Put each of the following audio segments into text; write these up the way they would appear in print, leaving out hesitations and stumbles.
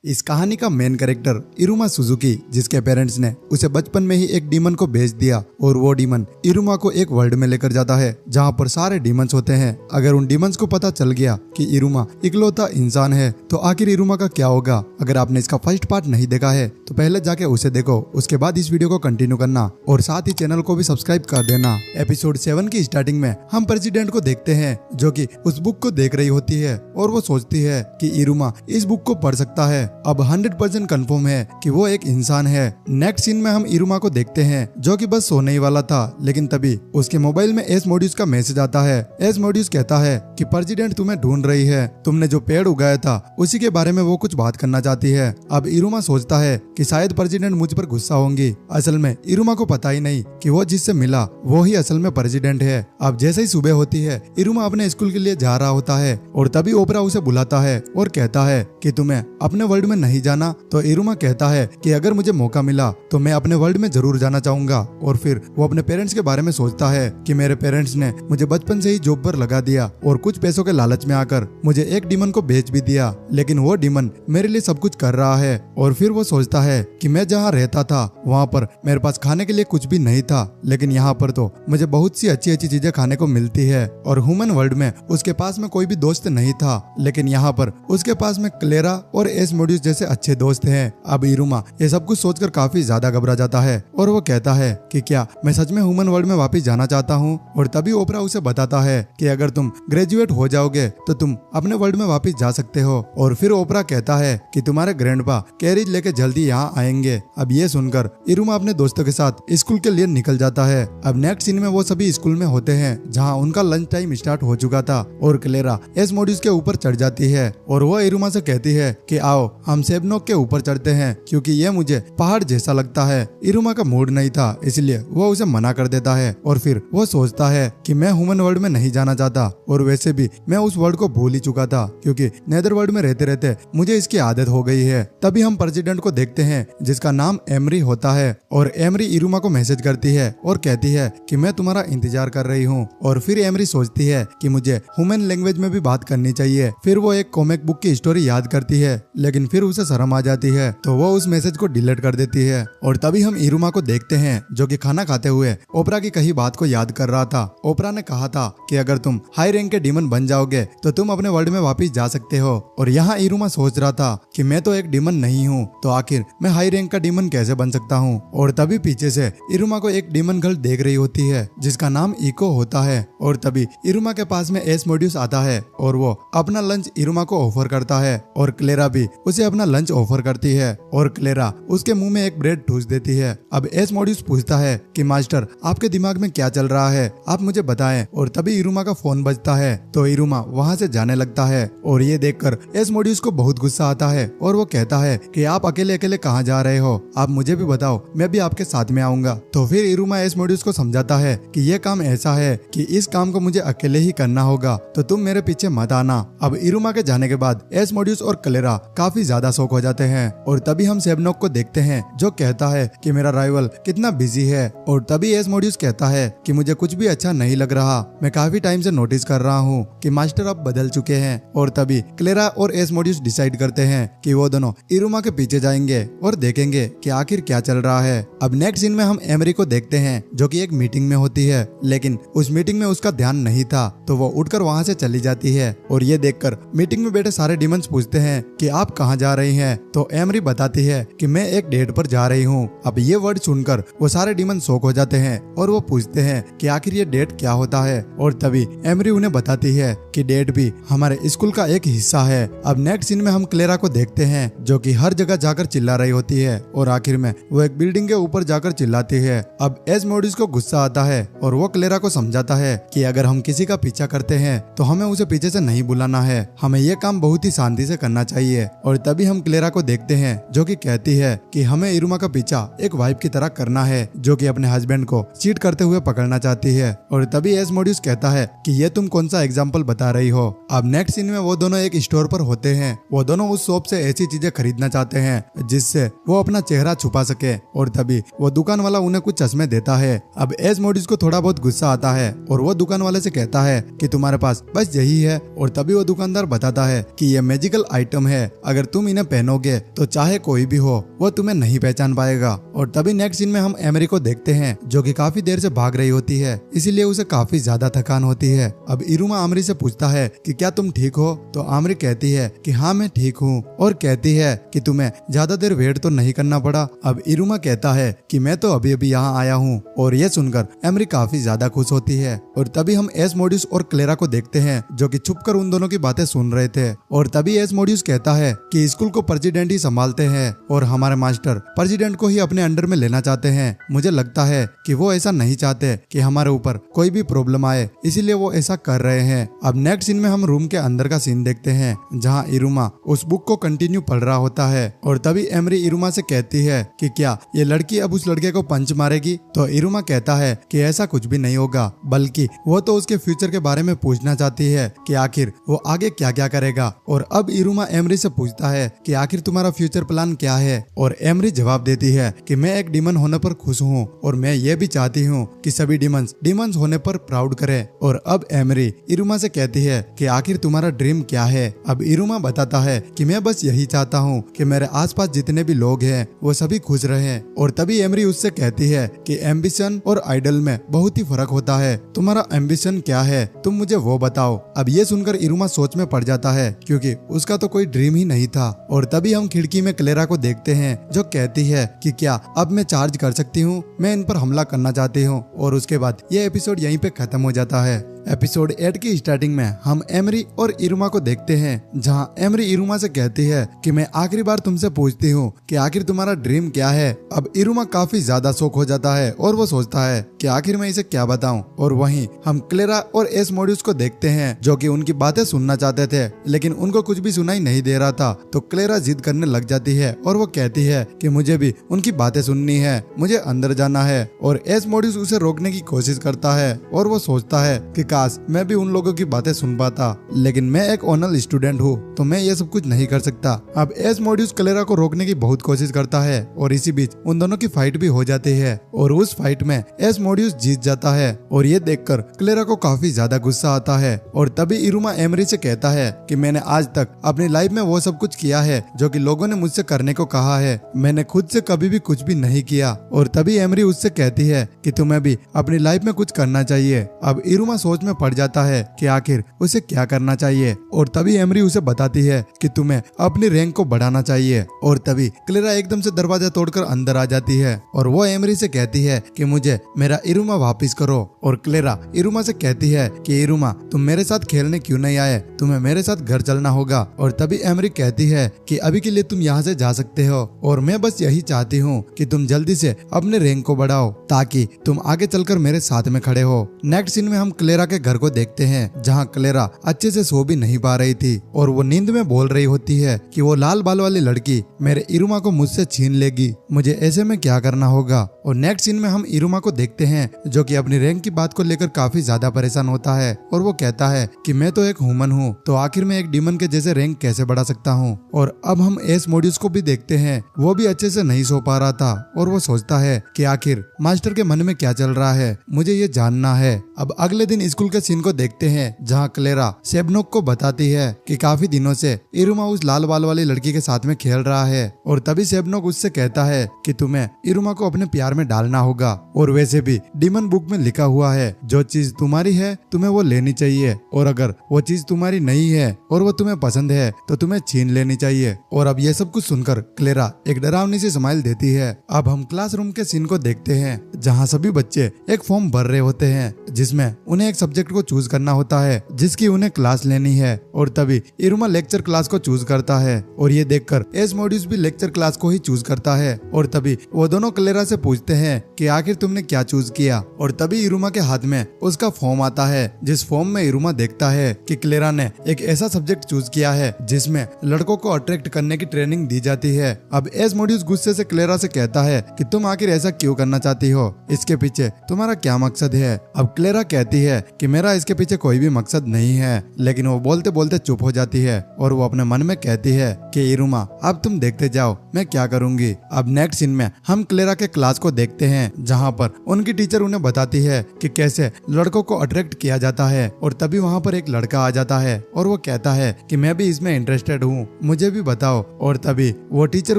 इस कहानी का मेन कैरेक्टर इरुमा सुजुकी, जिसके पेरेंट्स ने उसे बचपन में ही एक डीमन को भेज दिया और वो डीमन इरुमा को एक वर्ल्ड में लेकर जाता है जहाँ पर सारे डीमंस होते हैं। अगर उन डीमंस को पता चल गया कि इरुमा इकलौता इंसान है तो आखिर इरुमा का क्या होगा। अगर आपने इसका फर्स्ट पार्ट नहीं देखा है तो पहले जाके उसे देखो, उसके बाद इस वीडियो को कंटिन्यू करना और साथ ही चैनल को भी सब्सक्राइब कर देना। एपिसोड 7 की स्टार्टिंग में हम प्रेसिडेंट को देखते हैं जो कि उस बुक को देख रही होती है और वो सोचती है कि इरुमा इस बुक को पढ़ सकता है। अब 100% कंफर्म है कि वो एक इंसान है। नेक्स्ट सीन में हम इरुमा को देखते हैं जो कि बस सोने ही वाला था, लेकिन तभी उसके मोबाइल में एस मोड्यूस का मैसेज आता है। एस मोड्यूस कहता है कि प्रेसिडेंट तुम्हें ढूंढ रही है, तुमने जो पेड़ उगाया था उसी के बारे में वो कुछ बात करना चाहती है। अब इरुमा सोचता है कि शायद प्रेसिडेंट मुझ पर गुस्सा होंगी। असल में इरुमा को पता ही नहीं कि वो जिससे मिला वो ही असल में प्रेसिडेंट है। अब जैसे ही सुबह होती है इरुमा अपने स्कूल के लिए जा रहा होता है और तभी ओपरा उसे बुलाता है और कहता है कि तुम्हें अपने वर्ल्ड में नहीं जाना। तो इरुमा कहता है कि अगर मुझे मौका मिला तो मैं अपने वर्ल्ड में जरूर जाना चाहूंगा। और फिर वो अपने पेरेंट्स के बारे में सोचता है कि मेरे पेरेंट्स ने मुझे बचपन से ही जॉब पर लगा दिया और कुछ पैसों के लालच में आकर मुझे एक डीमन को बेच भी दिया, लेकिन वो डीमन मेरे लिए सब कुछ कर रहा है। और फिर वो सोचता है कि मैं जहाँ रहता था वहाँ पर मेरे पास खाने के लिए कुछ भी नहीं था, लेकिन यहाँ पर तो मुझे बहुत सी अच्छी अच्छी चीजें खाने को मिलती है। और ह्यूमन वर्ल्ड में उसके पास में कोई भी दोस्त नहीं था, लेकिन यहाँ पर उसके पास में क्लेरा और एस मोड्यूस जैसे अच्छे दोस्त हैं। अब इरुमा ये सब कुछ सोचकर काफी ज्यादा घबरा जाता है और वो कहता है कि क्या मैं सच में ह्यूमन वर्ल्ड में वापस जाना चाहता हूँ। और तभी ओपरा उसे बताता है कि अगर तुम ग्रेजुएट हो जाओगे तो तुम अपने वर्ल्ड में वापस जा सकते हो। और फिर ओपरा कहता है कि तुम्हारे ग्रैंडपा कैरिज लेके जल्दी यहाँ आएंगे। अब ये सुनकर इरुमा अपने दोस्तों के साथ स्कूल के लिए निकल जाता है। अब नेक्स्ट सीन में वो सभी स्कूल में होते हैं जहाँ उनका लंच टाइम स्टार्ट हो चुका था और क्लेरा एस मोड्यूस के ऊपर चढ़ जाती है और वो इरुमा से कहती है कि आओ हम सेबनोक के ऊपर चढ़ते हैं क्योंकि ये मुझे पहाड़ जैसा लगता है। इरुमा का मूड नहीं था इसलिए वो उसे मना कर देता है और फिर वो सोचता है कि मैं ह्यूमन वर्ल्ड में नहीं जाना चाहता और वैसे भी मैं उस वर्ल्ड को भूल ही चुका था क्योंकि नेदर वर्ल्ड में रहते रहते मुझे इसकी आदत हो गई है। तभी हम प्रेसिडेंट को देखते हैं जिसका नाम एमरी होता है और एमरी इरुमा को मैसेज करती है और कहती है कि मैं तुम्हारा इंतजार कर रही हूँ। और फिर एमरी सोचती है कि मुझे ह्यूमन लैंग्वेज में भी बात करनी चाहिए। फिर वो एक कॉमिक बुक की स्टोरी याद करती है, लेकिन फिर उसे शर्म आ जाती है तो वो उस मैसेज को डिलीट कर देती है। और तभी हम इरुमा को देखते हैं जो कि खाना खाते हुए ओपरा की कही बात को याद कर रहा था। ओपरा ने कहा था कि अगर तुम हाई रैंक के डीमन बन जाओगे तो तुम अपने वर्ल्ड में वापस जा सकते हो। और यहाँ इरुमा सोच रहा था कि मैं तो एक डीमन नहीं हूँ तो आखिर मैं हाई रैंक का डीमन कैसे बन सकता हूँ। और तभी पीछे से इरुमा को एक डीमन गर्ल देख रही होती है जिसका नाम इको होता है। और तभी इरुमा के पास में एस मोड्यूस आता है और वो अपना लंच इरुमा को ऑफर करता है और क्लेरा भी उसे अपना लंच ऑफर करती है और क्लेरा उसके मुंह में एक ब्रेड ठूस देती है। अब एस मोड्यूस पूछता है कि मास्टर आपके दिमाग में क्या चल रहा है, आप मुझे बताएं। और तभी इरुमा का फोन बजता है तो इरुमा वहाँ से जाने लगता है और ये देखकर एस मोड्यूस को बहुत गुस्सा आता है और वो कहता है कि आप अकेले अकेले कहाँ जा रहे हो, आप मुझे भी बताओ, मैं भी आपके साथ में आऊंगा। तो फिर इरुमा एस मोड्यूस को समझाता है कि ये काम ऐसा है कि इस काम को मुझे अकेले ही करना होगा तो तुम मेरे पीछे मत आना। अब इरुमा के जाने के बाद एस मोड्यूस और क्लेरा काफी ज्यादा शौक हो जाते हैं। और तभी हम सेबनोक को देखते हैं जो कहता है कि मेरा राइवल कितना बिजी है। और तभी एस मोड्यूस कहता है कि मुझे कुछ भी अच्छा नहीं लग रहा, मैं काफी टाइम से नोटिस कर रहा हूँ कि मास्टर अब बदल चुके हैं। और तभी क्लेरा और एस मोड्यूस डिसाइड करते हैं कि वो दोनों इरुमा के पीछे जाएंगे और देखेंगे कि आखिर क्या चल रहा है। अब नेक्स्ट सीन में हम एमरी को देखते हैं जो कि एक मीटिंग में होती है, लेकिन उस मीटिंग में उसका ध्यान नहीं था तो वो उठकर वहाँ से चली जाती है। और ये देखकर मीटिंग में बैठे सारे डीमंस पूछते हैं कि आप कहाँ जा रही हैं। तो एमरी बताती है कि मैं एक डेट पर जा रही हूँ। अब ये वर्ड सुनकर वो सारे डीमन शॉक हो जाते हैं और वो पूछते हैं कि आखिर ये डेट क्या होता है। और तभी एमरी उन्हें बताती है कि डेट भी हमारे स्कूल का एक हिस्सा है। अब नेक्स्ट सीन में हम क्लेरा को देखते हैं जो कि हर जगह जाकर चिल्ला रही होती है और आखिर में वो एक बिल्डिंग के ऊपर जाकर चिल्लाती है। अब एस मोड्यूस को गुस्सा आता है और वो क्लेरा को समझाता है कि अगर हम किसी का पीछा करते हैं तो हमें उसे पीछे से नहीं बुलाना है, हमें ये काम बहुत ही शांति से करना चाहिए। और तभी हम क्लेरा को देखते हैं जो कि कहती है कि हमें इरुमा का पीछा एक वाइफ की तरह करना है जो कि अपने हस्बैंड को चीट करते हुए पकड़ना चाहती है। और तभी एस मोड्यूस कहता है कि ये तुम कौन सा एग्जाम्पल बता रही हो। अब नेक्स्ट सीन में वो दोनों एक स्टोर पर होते हैं। वो दोनों उस शॉप से ऐसी चीजें खरीदना चाहते हैं जिससे वो अपना चेहरा छुपा सके। और तभी वो दुकान वाला उन्हें कुछ चश्मे देता है। अब एस मोड्यूस को थोड़ा बहुत गुस्सा आता है और वो दुकान वाले से कहता है कि तुम्हारे पास बस यही है। और तभी वो दुकानदार बताता है कि ये मैजिकल आइटम है, अगर तुम तुम इन्हें पहनोगे तो चाहे कोई भी हो वो तुम्हें नहीं पहचान पाएगा। और तभी नेक्स्ट सीन में हम एमरी को देखते हैं जो कि काफी देर से भाग रही होती है, इसीलिए उसे काफी ज्यादा थकान होती है। अब इरुमा आमरी से पूछता है कि क्या तुम ठीक हो, तो आमरी कहती है कि हाँ मैं ठीक हूँ और कहती है कि तुम्हें ज्यादा देर वेट तो नहीं करना पड़ा। अब इरुमा कहता है कि मैं तो अभी अभी यहाँ आया हूँ, और ये सुनकर एमरी काफी ज्यादा खुश होती है। और तभी हम एस्मोडियस और क्लेरा को देखते हैं जो कि छुपकर उन दोनों की बातें सुन रहे थे। और तभी एस्मोडियस कहता है कि स्कूल को प्रेसिडेंट ही संभालते हैं और हमारे मास्टर प्रेसिडेंट को ही अपने अंडर में लेना चाहते हैं। मुझे लगता है कि वो ऐसा नहीं चाहते कि हमारे ऊपर कोई भी प्रॉब्लम आए, इसीलिए वो ऐसा कर रहे हैं। अब नेक्स्ट सीन में हम रूम के अंदर का सीन देखते हैं जहाँ इरुमा उस बुक को कंटिन्यू पढ़ रहा होता है। और तभी एमरी इरुमा से कहती है कि क्या ये लड़की अब उस लड़के को पंच मारेगी, तो इरुमा कहता है कि ऐसा कुछ भी नहीं होगा, बल्कि वो तो उसके फ्यूचर के बारे में पूछना चाहती है कि आखिर वो आगे क्या क्या करेगा। और अब इरुमा एमरी से पूछता है कि आखिर तुम्हारा फ्यूचर प्लान क्या है, और एमरी जवाब देती है कि मैं एक डीमन होने पर खुश हूँ और मैं ये भी चाहती हूँ कि सभी डीमंस होने पर प्राउड करें। और अब एमरी इरुमा से कहती है कि आखिर तुम्हारा ड्रीम क्या है। अब इरुमा बताता है कि मैं बस यही चाहता हूँ कि मेरे आसपास जितने भी लोग हैं वो सभी खुश रहें। और तभी एमरी उससे कहती है कि एम्बिशन और आइडल में बहुत ही फर्क होता है, तुम्हारा एम्बिशन क्या है, तुम मुझे वो बताओ। अब ये सुनकर इरुमा सोच में पड़ जाता है क्योंकि उसका तो कोई ड्रीम ही नहीं था। और तभी हम खिड़की में क्लेरा को देखते हैं जो कहती है कि क्या अब मैं चार्ज कर सकती हूँ, मैं इन पर हमला करना चाहती हूँ। और उसके बाद ये एपिसोड यहीं पे खत्म हो जाता है। एपिसोड 8 की स्टार्टिंग में हम एमरी और इरुमा को देखते हैं जहां एमरी इरुमा से कहती है कि मैं आखिरी बार तुमसे पूछती हूँ कि आखिर तुम्हारा ड्रीम क्या है। अब इरुमा काफी ज्यादा शॉक हो जाता है और वो सोचता है कि आखिर मैं इसे क्या बताऊं। और वहीं हम क्लेरा और एस्मोडियस को देखते हैं जो कि उनकी बातें सुनना चाहते थे लेकिन उनको कुछ भी सुनाई नहीं दे रहा था। तो क्लेरा जिद करने लग जाती है और वो कहती है कि मुझे भी उनकी बातें सुननी है, मुझे अंदर जाना है। और एस्मोडियस उसे रोकने की कोशिश करता है और वो सोचता है कि काश मैं भी उन लोगों की बातें सुन पाता, लेकिन मैं एक ऑनर स्टूडेंट हूँ तो मैं ये सब कुछ नहीं कर सकता। अब एस्मोडियस क्लेरा को रोकने की बहुत कोशिश करता है और इसी बीच उन दोनों की फाइट भी हो जाती है और उस फाइट में एस्मोडियस जीत जाता है। और ये देखकर क्लेरा को काफी ज्यादा गुस्सा आता है। और तभी इरुमा एमरी से कहता है कि मैंने आज तक अपनी लाइफ में वो सब कुछ किया है जो कि लोगों ने मुझसे करने को कहा है, मैंने खुद से कभी भी कुछ भी नहीं किया। और तभी एमरी उससे कहती है कि तुम्हें भी अपनी लाइफ में कुछ करना चाहिए। अब इरुमा सोच में पड़ जाता है कि आखिर उसे क्या करना चाहिए। और तभी एमरी उसे बताती है कि तुम्हें अपनी रैंक को बढ़ाना चाहिए। और तभी क्लेरा एकदम से दरवाजा तोड़कर अंदर आ जाती है और वो एमरी से कहती है कि मुझे मेरा इरुमा वापस करो। और क्लेरा इरुमा से कहती है कि इरुमा तुम मेरे साथ खेलने क्यों नहीं आए, तुम्हें मेरे साथ घर चलना होगा। और तभी एमरी कहती है कि अभी के लिए तुम यहाँ से जा सकते हो और मैं बस यही चाहती हूँ कि तुम जल्दी से अपने रैंक को बढ़ाओ ताकि तुम आगे चलकर मेरे साथ में खड़े हो। नेक्स्ट सीन में हम क्लेरा के घर को देखते हैं जहाँ क्लेरा अच्छे से सो भी नहीं पा रही थी और वो नींद में बोल रही होती है कि वो लाल बाल वाली लड़की मेरे इरुमा को मुझसे छीन लेगी, मुझे ऐसे में क्या करना होगा। और नेक्स्ट सीन में हम इरुमा को देखते हैं जो कि अपनी रैंक की बात को लेकर काफी ज्यादा परेशान होता है और वो कहता है कि मैं तो एक ह्यूमन हूँ तो आखिर मैं एक डीमन के जैसे रैंक कैसे बढ़ा सकता हूँ। और अब हम एस्मोडियस को भी देखते हैं, वो भी अच्छे से नहीं सो पा रहा था और वो सोचता है कि आखिर मास्टर के मन में क्या चल रहा है, मुझे ये जानना है। अब अगले दिन स्कूल के सीन को देखते हैं जहाँ क्लेरा सेबनोक को बताती है कि काफी दिनों से इरुमा उस लाल बाल वाली लड़की के साथ में खेल रहा है। और तभी सेबनोक उससे कहता है कि तुम्हें इरुमा को अपने प्यार में डालना होगा और वैसे भी डीमन बुक में लिखा हुआ है जो चीज तुम्हारी है तुम्हें वो लेनी चाहिए और अगर वो चीज तुम्हारी नहीं है और वो तुम्हें पसंद है तो तुम्हें छीन लेनी चाहिए। और अब ये सब कुछ सुनकर क्लेरा एक डरावनी सी स्माइल देती है। अब हम क्लासरूम के सीन को देखते हैं जहाँ सभी बच्चे एक फॉर्म भर रहे होते हैं जिसमें उन्हें एक सब्जेक्ट को चूज करना होता है जिसकी उन्हें क्लास लेनी है। और तभी इरुमा लेक्चर क्लास को चूज करता है और ये देखकर एस्मोडियस भी लेक्चर क्लास को ही चूज करता है। और तभी वो दोनों क्लेरा से पूछते हैं कि आखिर तुमने क्या चूज किया। और तभी इरुमा के हाथ में उसका फॉर्म आता है जिस फॉर्म में इरुमा देखता है कि क्लेरा ने एक ऐसा सब्जेक्ट चूज किया है जिसमें लड़कों को अट्रैक्ट करने की ट्रेनिंग दी जाती है। अब एस्मोडियस गुस्से से क्लेरा से कहता है कि तुम आखिर ऐसा क्यों करना चाहती हो, इसके पीछे तुम्हारा क्या मकसद है। अब क्लेरा कहती है कि मेरा इसके पीछे कोई भी मकसद नहीं है, लेकिन वो बोलते बोलते चुप हो जाती है और वो अपने मन में कहती है कि इरुमा अब तुम देखते जाओ मैं क्या करूंगी। अब नेक्स्ट सीन में हम क्लेरा के क्लास को देखते हैं, जहाँ पर उनकी टीचर उन्हें बताती है कि कैसे लड़कों को अट्रैक्ट किया जाता है। और तभी वहाँ पर एक लड़का आ जाता है और वो कहता है कि मैं भी इसमें इंटरेस्टेड हूँ, मुझे भी बताओ। और तभी वो टीचर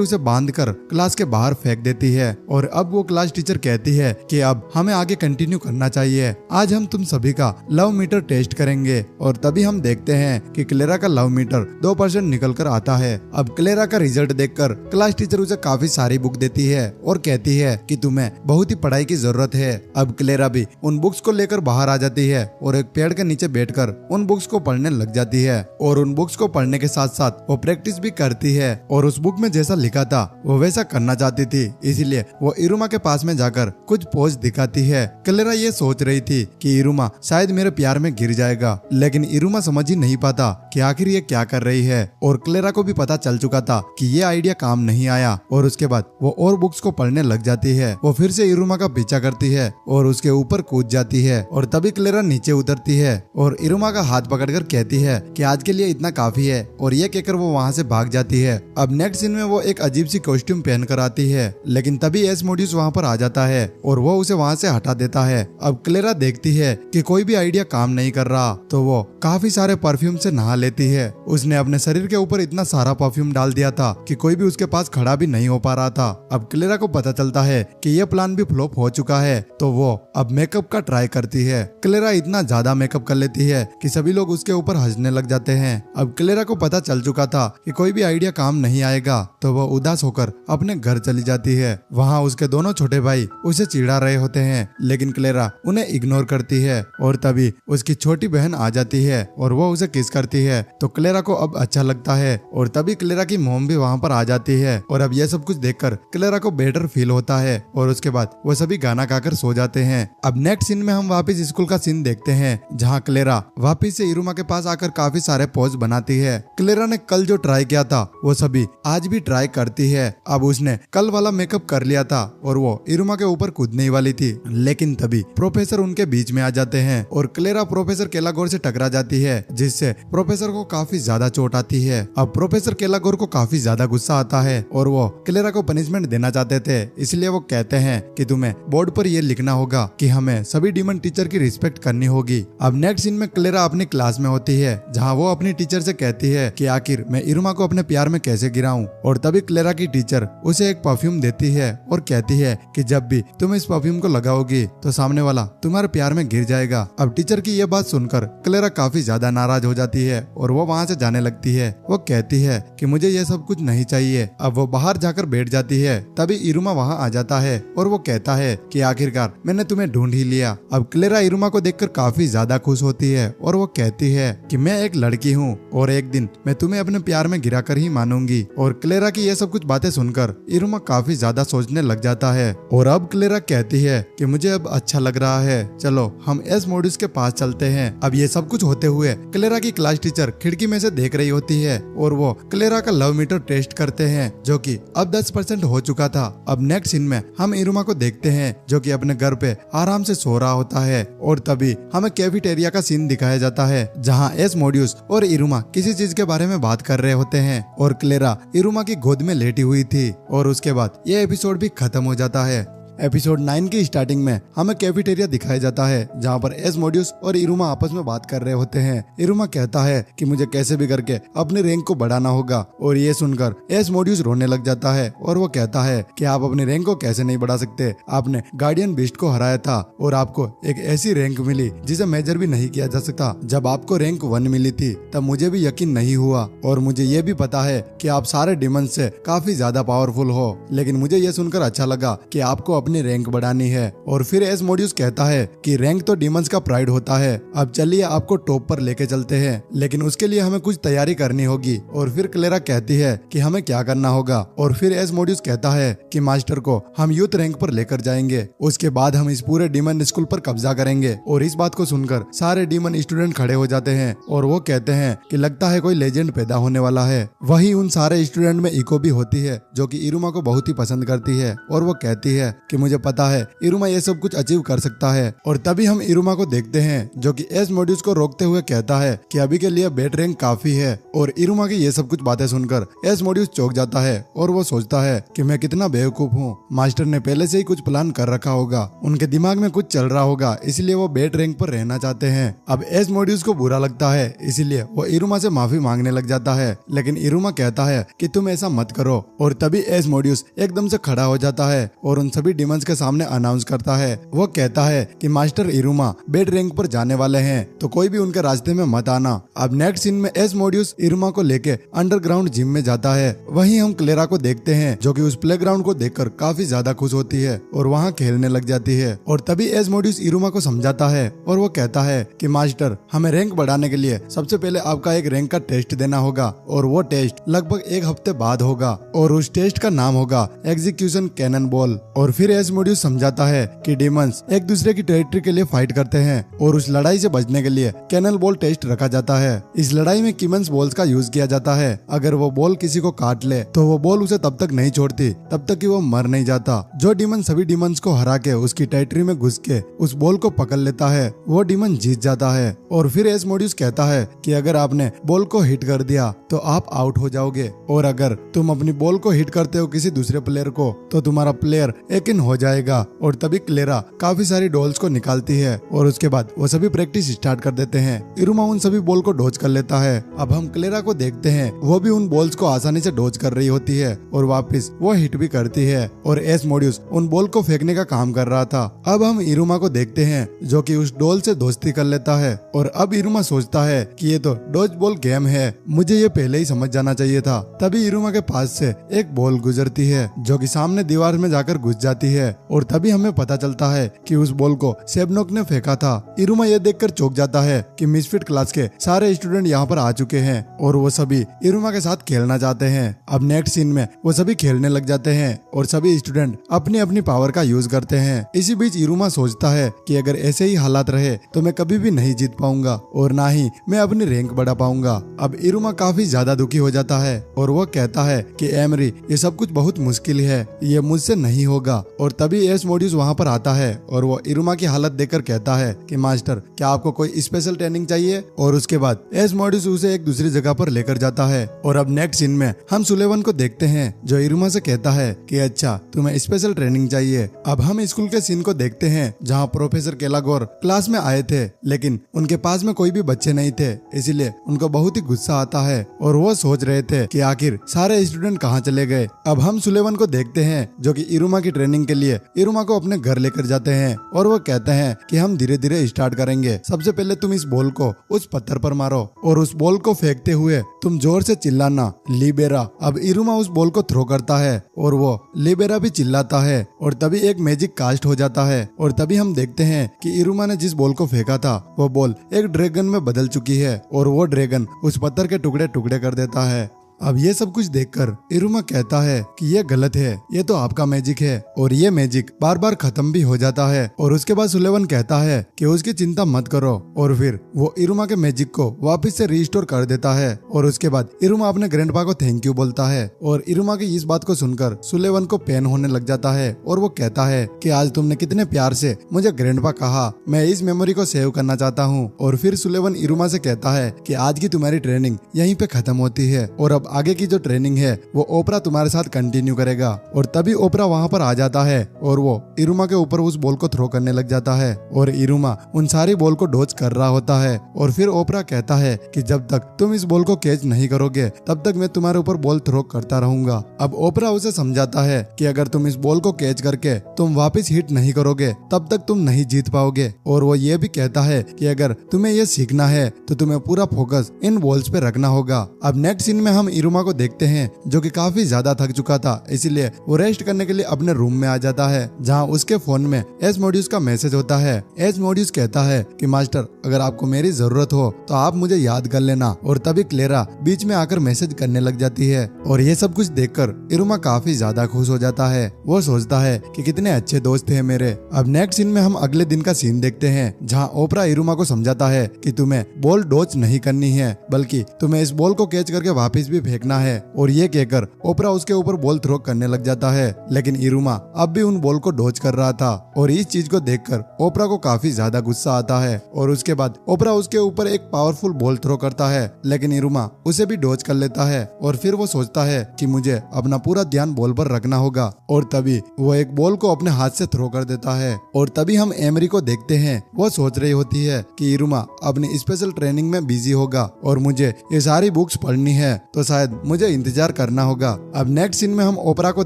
उसे बांधकर क्लास के बाहर फेंक देती है। और अब वो क्लास टीचर कहती है कि अब हमें आगे कंटिन्यू करना चाहिए, आज हम तुम सभी का लव मीटर टेस्ट करेंगे। और तभी हम देखते हैं कि क्लेरा का लव मीटर 2% निकल कर आता है। अब क्लेरा का रिजल्ट देखकर क्लास टीचर उसे काफी सारी बुक देती है और कहती है कि तुम्हें बहुत ही पढ़ाई की जरूरत है। अब क्लेरा भी उन बुक्स को लेकर बाहर आ जाती है और एक पेड़ के नीचे बैठकर उन बुक्स को पढ़ने लग जाती है। और उन बुक्स को पढ़ने के साथ साथ वो प्रैक्टिस भी करती है और उस बुक में जैसा लिखा था वो वैसा करना चाहती थी, इसीलिए वो इरुमा के पास में जाकर कुछ पोज दिखाती है। क्लेरा ये सोच रही थी कि इरुमा शायद मेरे प्यार में गिर जाएगा, लेकिन इरुमा समझ ही नहीं पाता कि आखिर ये क्या कर रही है। और क्लेरा को भी पता चल चुका था कि ये आइडिया काम नहीं आया और उसके बाद वो और बुक्स को पढ़ने लग जाती है। वो फिर से इरुमा का पीछा करती है और उसके ऊपर कूद जाती है। और तभी क्लेरा नीचे उतरती है और इरुमा का हाथ पकड़कर कहती है कि आज के लिए इतना काफी है, और ये कहकर वो वहाँ से भाग जाती है। अब नेक्स्ट सीन में वो एक अजीब सी कॉस्ट्यूम पहनकर आती है, लेकिन तभी एस्मोडियस वहाँ पर आ जाता है और वो उसे वहाँ से हटा देता है। अब क्लेरा देखती है कि कोई भी आइडिया काम नहीं कर रहा, तो वो काफी सारे परफ्यूम से नहा लेती है। उसने अपने शरीर के ऊपर इतना सारा परफ्यूम डाल दिया था कि कोई भी उसके पास खड़ा भी नहीं हो पा रहा था। अब क्लेरा को पता चलता है कि ये प्लान भी फ्लॉप हो चुका है, तो वो अब मेकअप का ट्राई करती है। क्लेरा इतना ज्यादा मेकअप कर लेती है कि सभी लोग उसके ऊपर हंसने लग जाते हैं। अब क्लेरा को पता चल चुका था कि कोई भी आइडिया काम नहीं आएगा, तो वो उदास होकर अपने घर चली जाती है। वहाँ उसके दोनों छोटे भाई उसे चिढ़ा रहे होते हैं, लेकिन क्लेरा उन्हें इग्नोर करती है। और तभी उसकी छोटी बहन आ जाती है और वो उसे किस करती है, तो क्लेरा को अब अच्छा लगता है। और तभी क्लेरा की मॉम भी वहाँ पर आ जाती है और अब ये सब कुछ देखकर क्लेरा को बेटर फील होता है। और उसके बाद वो सभी गाना गाकर सो जाते हैं। अब नेक्स्ट सीन में हम वापस स्कूल का सीन देखते हैं, जहाँ क्लेरा वापस से इरुमा के पास आकर काफी सारे पोज बनाती है। क्लेरा ने कल जो ट्राई किया था वो सभी आज भी ट्राई करती है। अब उसने कल वाला मेकअप कर लिया था और वो इरुमा के ऊपर कूदने ही वाली थी, लेकिन तभी प्रोफेसर उनके बीच में आ जाते हैं और क्लेरा प्रोफेसर केलागोर से टकरा जाती है, जिससे प्रोफेसर को काफी ज्यादा चोट आती है। अब प्रोफेसर केलागोर को काफी ज्यादा गुस्सा आता है और वो क्लेरा को पनिशमेंट देना चाहते थे, इसलिए वो कहते हैं कि तुम्हें बोर्ड पर ये लिखना होगा कि हमें सभी डीमन टीचर की रिस्पेक्ट करनी होगी। अब नेक्स्ट सीन में क्लेरा अपनी क्लास में होती है, जहाँ वो अपनी टीचर से कहती है कि आखिर मैं इरुमा को अपने प्यार में कैसे गिराऊं। और तभी क्लेरा की टीचर उसे एक परफ्यूम देती है और कहती है कि जब भी तुम इस परफ्यूम को लगाओगी तो सामने वाला तुम्हारे प्यार में गिर जाएगा। अब टीचर की ये बात सुनकर क्लेरा काफी ज्यादा नाराज हो जाती है और वो वहाँ से जाने लगती है। वो कहती है कि मुझे ये सब कुछ नहीं चाहिए। अब वो बाहर जाकर बैठ जाती है, तभी इरुमा वहाँ आ जाता है और वो कहता है कि आखिरकार मैंने तुम्हें ढूंढ ही लिया। अब क्लेरा इरुमा को देखकर काफी ज्यादा खुश होती है और वो कहती है कि मैं एक लड़की हूँ और एक दिन मैं तुम्हें अपने प्यार में गिरा कर ही मानूंगी। और क्लेरा की ये सब कुछ बातें सुनकर इरुमा काफी ज्यादा सोचने लग जाता है। और अब क्लेरा कहती है कि मुझे अब अच्छा लग रहा है, चलो हम एस्मोडियस के पास चलते हैं। अब ये सब कुछ होते हुए क्लेरा की क्लास टीचर खिड़की में से देख रही होती है और वो क्लेरा का लव मीटर टेस्ट करते हैं, जो कि अब 10% हो चुका था। अब नेक्स्ट सीन में हम इरुमा को देखते हैं, जो कि अपने घर पे आराम से सो रहा होता है। और तभी हमें कैफेटेरिया का सीन दिखाया जाता है, जहाँ एस्मोडियस और इरुमा किसी चीज के बारे में बात कर रहे होते हैं और क्लेरा इरुमा की गोद में लेटी हुई थी। और उसके बाद ये एपिसोड भी खत्म हो जाता है। एपिसोड 9 की स्टार्टिंग में हमें कैफेटेरिया दिखाया जाता है, जहाँ पर एस्मोडियस और इरुमा आपस में बात कर रहे होते हैं। इरुमा कहता है कि मुझे कैसे भी करके अपने रैंक को बढ़ाना होगा, और ये सुनकर एस्मोडियस रोने लग जाता है और वो कहता है कि आप अपने रैंक को कैसे नहीं बढ़ा सकते, आपने गार्डियन बीस्ट को हराया था और आपको एक ऐसी रैंक मिली जिसे मेजर भी नहीं किया जा सकता। जब आपको रैंक 1 मिली थी तब मुझे भी यकीन नहीं हुआ, और मुझे ये भी पता है कि आप सारे डिमन से काफी ज्यादा पावरफुल हो, लेकिन मुझे ये सुनकर अच्छा लगा कि आपको अपनी रैंक बढ़ानी है। और फिर एस्मोडियस कहता है कि रैंक तो डीमंस का प्राइड होता है, अब चलिए आपको टॉप पर लेके चलते हैं, लेकिन उसके लिए हमें कुछ तैयारी करनी होगी। और फिर क्लेरा कहती है कि हमें क्या करना होगा, और फिर एस्मोडियस कहता है कि मास्टर को हम यूथ रैंक पर लेकर जाएंगे, उसके बाद हम इस पूरे डीमन स्कूल पर कब्जा करेंगे। और इस बात को सुनकर सारे डीमन स्टूडेंट खड़े हो जाते हैं और वो कहते हैं कि लगता है कोई लेजेंड पैदा होने वाला है। वही उन सारे स्टूडेंट में इको भी होती है, जो कि इरुमा को बहुत ही पसंद करती है, और वो कहती है कि कि मुझे पता है इरुमा ये सब कुछ अचीव कर सकता है। और तभी हम इरुमा को देखते हैं जो कि एस्मोडियस को रोकते हुए कहता है कि अभी के लिए बेट रैंक काफी है। और इरुमा की ये सब कुछ बातें सुनकर एस्मोडियस चौंक जाता है और वो सोचता है कि मैं कितना बेवकूफ हूँ, मास्टर ने पहले से ही कुछ प्लान कर रखा होगा, उनके दिमाग में कुछ चल रहा होगा, इसलिए वो बेट रैंक पर रहना चाहते हैं। अब एस्मोडियस को बुरा लगता है, इसीलिए वो इरुमा से माफी मांगने लग जाता है, लेकिन इरुमा कहता है कि तुम ऐसा मत करो। और तभी एस्मोडियस एकदम से खड़ा हो जाता है और उन सभी डिमंस के सामने अनाउंस करता है। वो कहता है कि मास्टर इरुमा बेट रैंक पर जाने वाले हैं, तो कोई भी उनके रास्ते में मत आना। अब नेक्स्ट सीन में एस्मोडियस इरुमा को लेके अंडरग्राउंड जिम में जाता है। वहीं हम क्लेरा को देखते हैं जो कि उस प्लेग्राउंड को देखकर काफी ज्यादा खुश होती है और वहाँ खेलने लग जाती है। और तभी एस्मोडियस इरुमा को समझाता है और वो कहता है कि मास्टर हमें रैंक बढ़ाने के लिए सबसे पहले आपका एक रैंक का टेस्ट देना होगा और वो टेस्ट लगभग एक हफ्ते बाद होगा और उस टेस्ट का नाम होगा एग्जीक्यूशन कैनन बॉल। और फिर एस्मोडियस समझाता है कि डिमंस एक दूसरे की टेरिटरी के लिए फाइट करते हैं और उस लड़ाई से बचने के लिए कैनन बॉल टेस्ट रखा जाता है। इस लड़ाई में किमंस बॉल्स का यूज किया जाता है। अगर वो बॉल किसी को काट ले तो वो बॉल उसे तब तक नहीं छोड़ती तब तक कि वो मर नहीं जाता। जो डिमन सभी डिमंस को हरा के उसकी टेरिटरी में घुस के उस बॉल को पकड़ लेता है वो डिमन जीत जाता है। और फिर एस्मोडियस कहता है कि अगर आपने बॉल को हिट कर दिया तो आप आउट हो जाओगे और अगर तुम अपनी बॉल को हिट करते हो किसी दूसरे प्लेयर को तो तुम्हारा प्लेयर एक इन हो जाएगा। और तभी क्लेरा काफी सारी डॉल्स को निकालती है और उसके बाद वो सभी प्रैक्टिस स्टार्ट कर देते हैं। इरुमा उन सभी बॉल को डॉज कर लेता है। अब हम क्लेरा को देखते हैं वो भी उन बॉल्स को आसानी से डॉज कर रही होती है और वापस वो हिट भी करती है और एस्मोडियस उन बॉल को फेंकने का काम कर रहा था। अब हम इरुमा को देखते हैं जो कि उस डॉल से दोस्ती कर लेता है और अब इरुमा सोचता है कि ये तो डॉज बॉल गेम है, मुझे ये पहले ही समझ जाना चाहिए था। तभी इरुमा के पास से एक बॉल गुजरती है जो कि सामने दीवार में जाकर घुस जाती है और तभी हमें पता चलता है कि उस बॉल को सेबनोक ने फेंका था। इरुमा ये देखकर चौंक जाता है कि मिसफिट क्लास के सारे स्टूडेंट यहाँ पर आ चुके हैं और वो सभी इरुमा के साथ खेलना चाहते हैं। अब नेक्स्ट सीन में वो सभी खेलने लग जाते हैं और सभी स्टूडेंट अपनी अपनी पावर का यूज करते हैं। इसी बीच इरुमा सोचता है कि अगर ऐसे ही हालात रहे तो मैं कभी भी नहीं जीत पाऊंगा और ना ही मैं अपनी रैंक बढ़ा पाऊंगा। अब इरुमा काफी ज्यादा दुखी हो जाता है और वो कहता है कि एमरी ये सब कुछ बहुत मुश्किल है, ये मुझसे नहीं होगा। और तभी एस्मोडियस वहाँ पर आता है और वो इरुमा की हालत देखकर कहता है कि मास्टर क्या आपको कोई स्पेशल ट्रेनिंग चाहिए। और उसके बाद एस्मोडियस उसे एक दूसरी जगह पर लेकर जाता है। और अब नेक्स्ट सीन में हम सुलेवन को देखते हैं जो इरुमा से कहता है कि अच्छा तुम्हें स्पेशल ट्रेनिंग चाहिए। अब हम स्कूल के सीन को देखते हैं जहाँ प्रोफेसर केलागोर क्लास में आए थे लेकिन उनके पास में कोई भी बच्चे नहीं थे, इसीलिए उनको बहुत ही गुस्सा आता है और वो सोच रहे थे कि आखिर सारे स्टूडेंट कहाँ चले गए। अब हम सुलेवन को देखते हैं जो कि इरुमा की ट्रेनिंग के लिए इरुमा को अपने घर लेकर जाते हैं और वो कहते हैं कि हम धीरे धीरे स्टार्ट करेंगे। सबसे पहले तुम इस बॉल को उस पत्थर पर मारो और उस बॉल को फेंकते हुए तुम जोर से चिल्लाना लिबेरा। अब इरुमा उस बॉल को थ्रो करता है और वो लिबेरा भी चिल्लाता है और तभी एक मैजिक कास्ट हो जाता है और तभी हम देखते हैं कि इरुमा ने जिस बॉल को फेंका था वो बॉल एक ड्रैगन में बदल चुकी है और वो ड्रैगन उस पत्थर के टुकड़े टुकड़े कर देता है। अब ये सब कुछ देखकर इरुमा कहता है कि ये गलत है, ये तो आपका मैजिक है और ये मैजिक बार बार खत्म भी हो जाता है। और उसके बाद सुलेवन कहता है कि उसकी चिंता मत करो और फिर वो इरुमा के मैजिक को वापस से रिस्टोर कर देता है। और उसके बाद इरुमा अपने ग्रैंडपा को थैंक यू बोलता है और इरुमा की इस बात को सुनकर सुलेवन को पेन होने लग जाता है और वो कहता है कि आज तुमने कितने प्यार से मुझे ग्रैंडपा कहा, मैं इस मेमोरी को सेव करना चाहता हूँ। और फिर सुलेवन इरुमा से कहता है कि आज की तुम्हारी ट्रेनिंग यहीं पे खत्म होती है और अब आगे की जो ट्रेनिंग है वो ओपरा तुम्हारे साथ कंटिन्यू करेगा। और तभी ओपरा वहाँ पर आ जाता है और वो इरुमा के ऊपर उस बॉल को थ्रो करने लग जाता है और इरुमा उन सारी बॉल को डॉज कर रहा होता है। और फिर ओपरा कहता है कि जब तक तुम इस बॉल को कैच नहीं करोगे तब तक मैं तुम्हारे ऊपर बॉल थ्रो करता रहूंगा। अब ओपरा उसे समझाता है कि अगर तुम इस बॉल को कैच करके तुम वापस हिट नहीं करोगे तब तक तुम नहीं जीत पाओगे। और वो ये भी कहता है कि अगर तुम्हें ये सीखना है तो तुम्हें पूरा फोकस इन बॉल्स पे रखना होगा। अब नेक्स्ट सीन में हम इरुमा को देखते हैं जो कि काफी ज्यादा थक चुका था, इसलिए वो रेस्ट करने के लिए अपने रूम में आ जाता है जहां उसके फोन में एस्मोडियस का मैसेज होता है। एस्मोडियस कहता है कि मास्टर अगर आपको मेरी जरूरत हो तो आप मुझे याद कर लेना। और तभी क्लेरा बीच में आकर मैसेज करने लग जाती है और ये सब कुछ देखकर इरुमा काफी ज्यादा खुश हो जाता है। वो सोचता है कि कितने अच्छे दोस्त हैं मेरे। अब नेक्स्ट सीन में हम अगले दिन का सीन देखते हैं जहाँ ओपरा इरुमा को समझाता है कि तुम्हें बॉल डॉज नहीं करनी है बल्कि तुम्हें इस बॉल को कैच करके वापस भी फेंकना है। और ये कहकर ओपरा उसके ऊपर बॉल थ्रो करने लग जाता है, लेकिन इरुमा अब भी उन बॉल को डॉज कर रहा था। और इस चीज को देखकर ओपरा को काफी ज्यादा गुस्सा आता है और उसके बाद ओपरा उसके ऊपर एक पावरफुल बॉल थ्रो करता है, लेकिन इरुमा उसे भी डॉज कर लेता है। और फिर वो सोचता है कि मुझे अपना पूरा ध्यान बॉल पर रखना होगा, और तभी वो एक बॉल को अपने हाथ से थ्रो कर देता है। और तभी हम एमरी को देखते हैं, वो सोच रही होती है कि इरुमा अपनी स्पेशल ट्रेनिंग में बिजी होगा और मुझे ये सारी बुक्स पढ़नी है, तो शायद मुझे इंतजार करना होगा। अब नेक्स्ट सीन में हम ओपरा को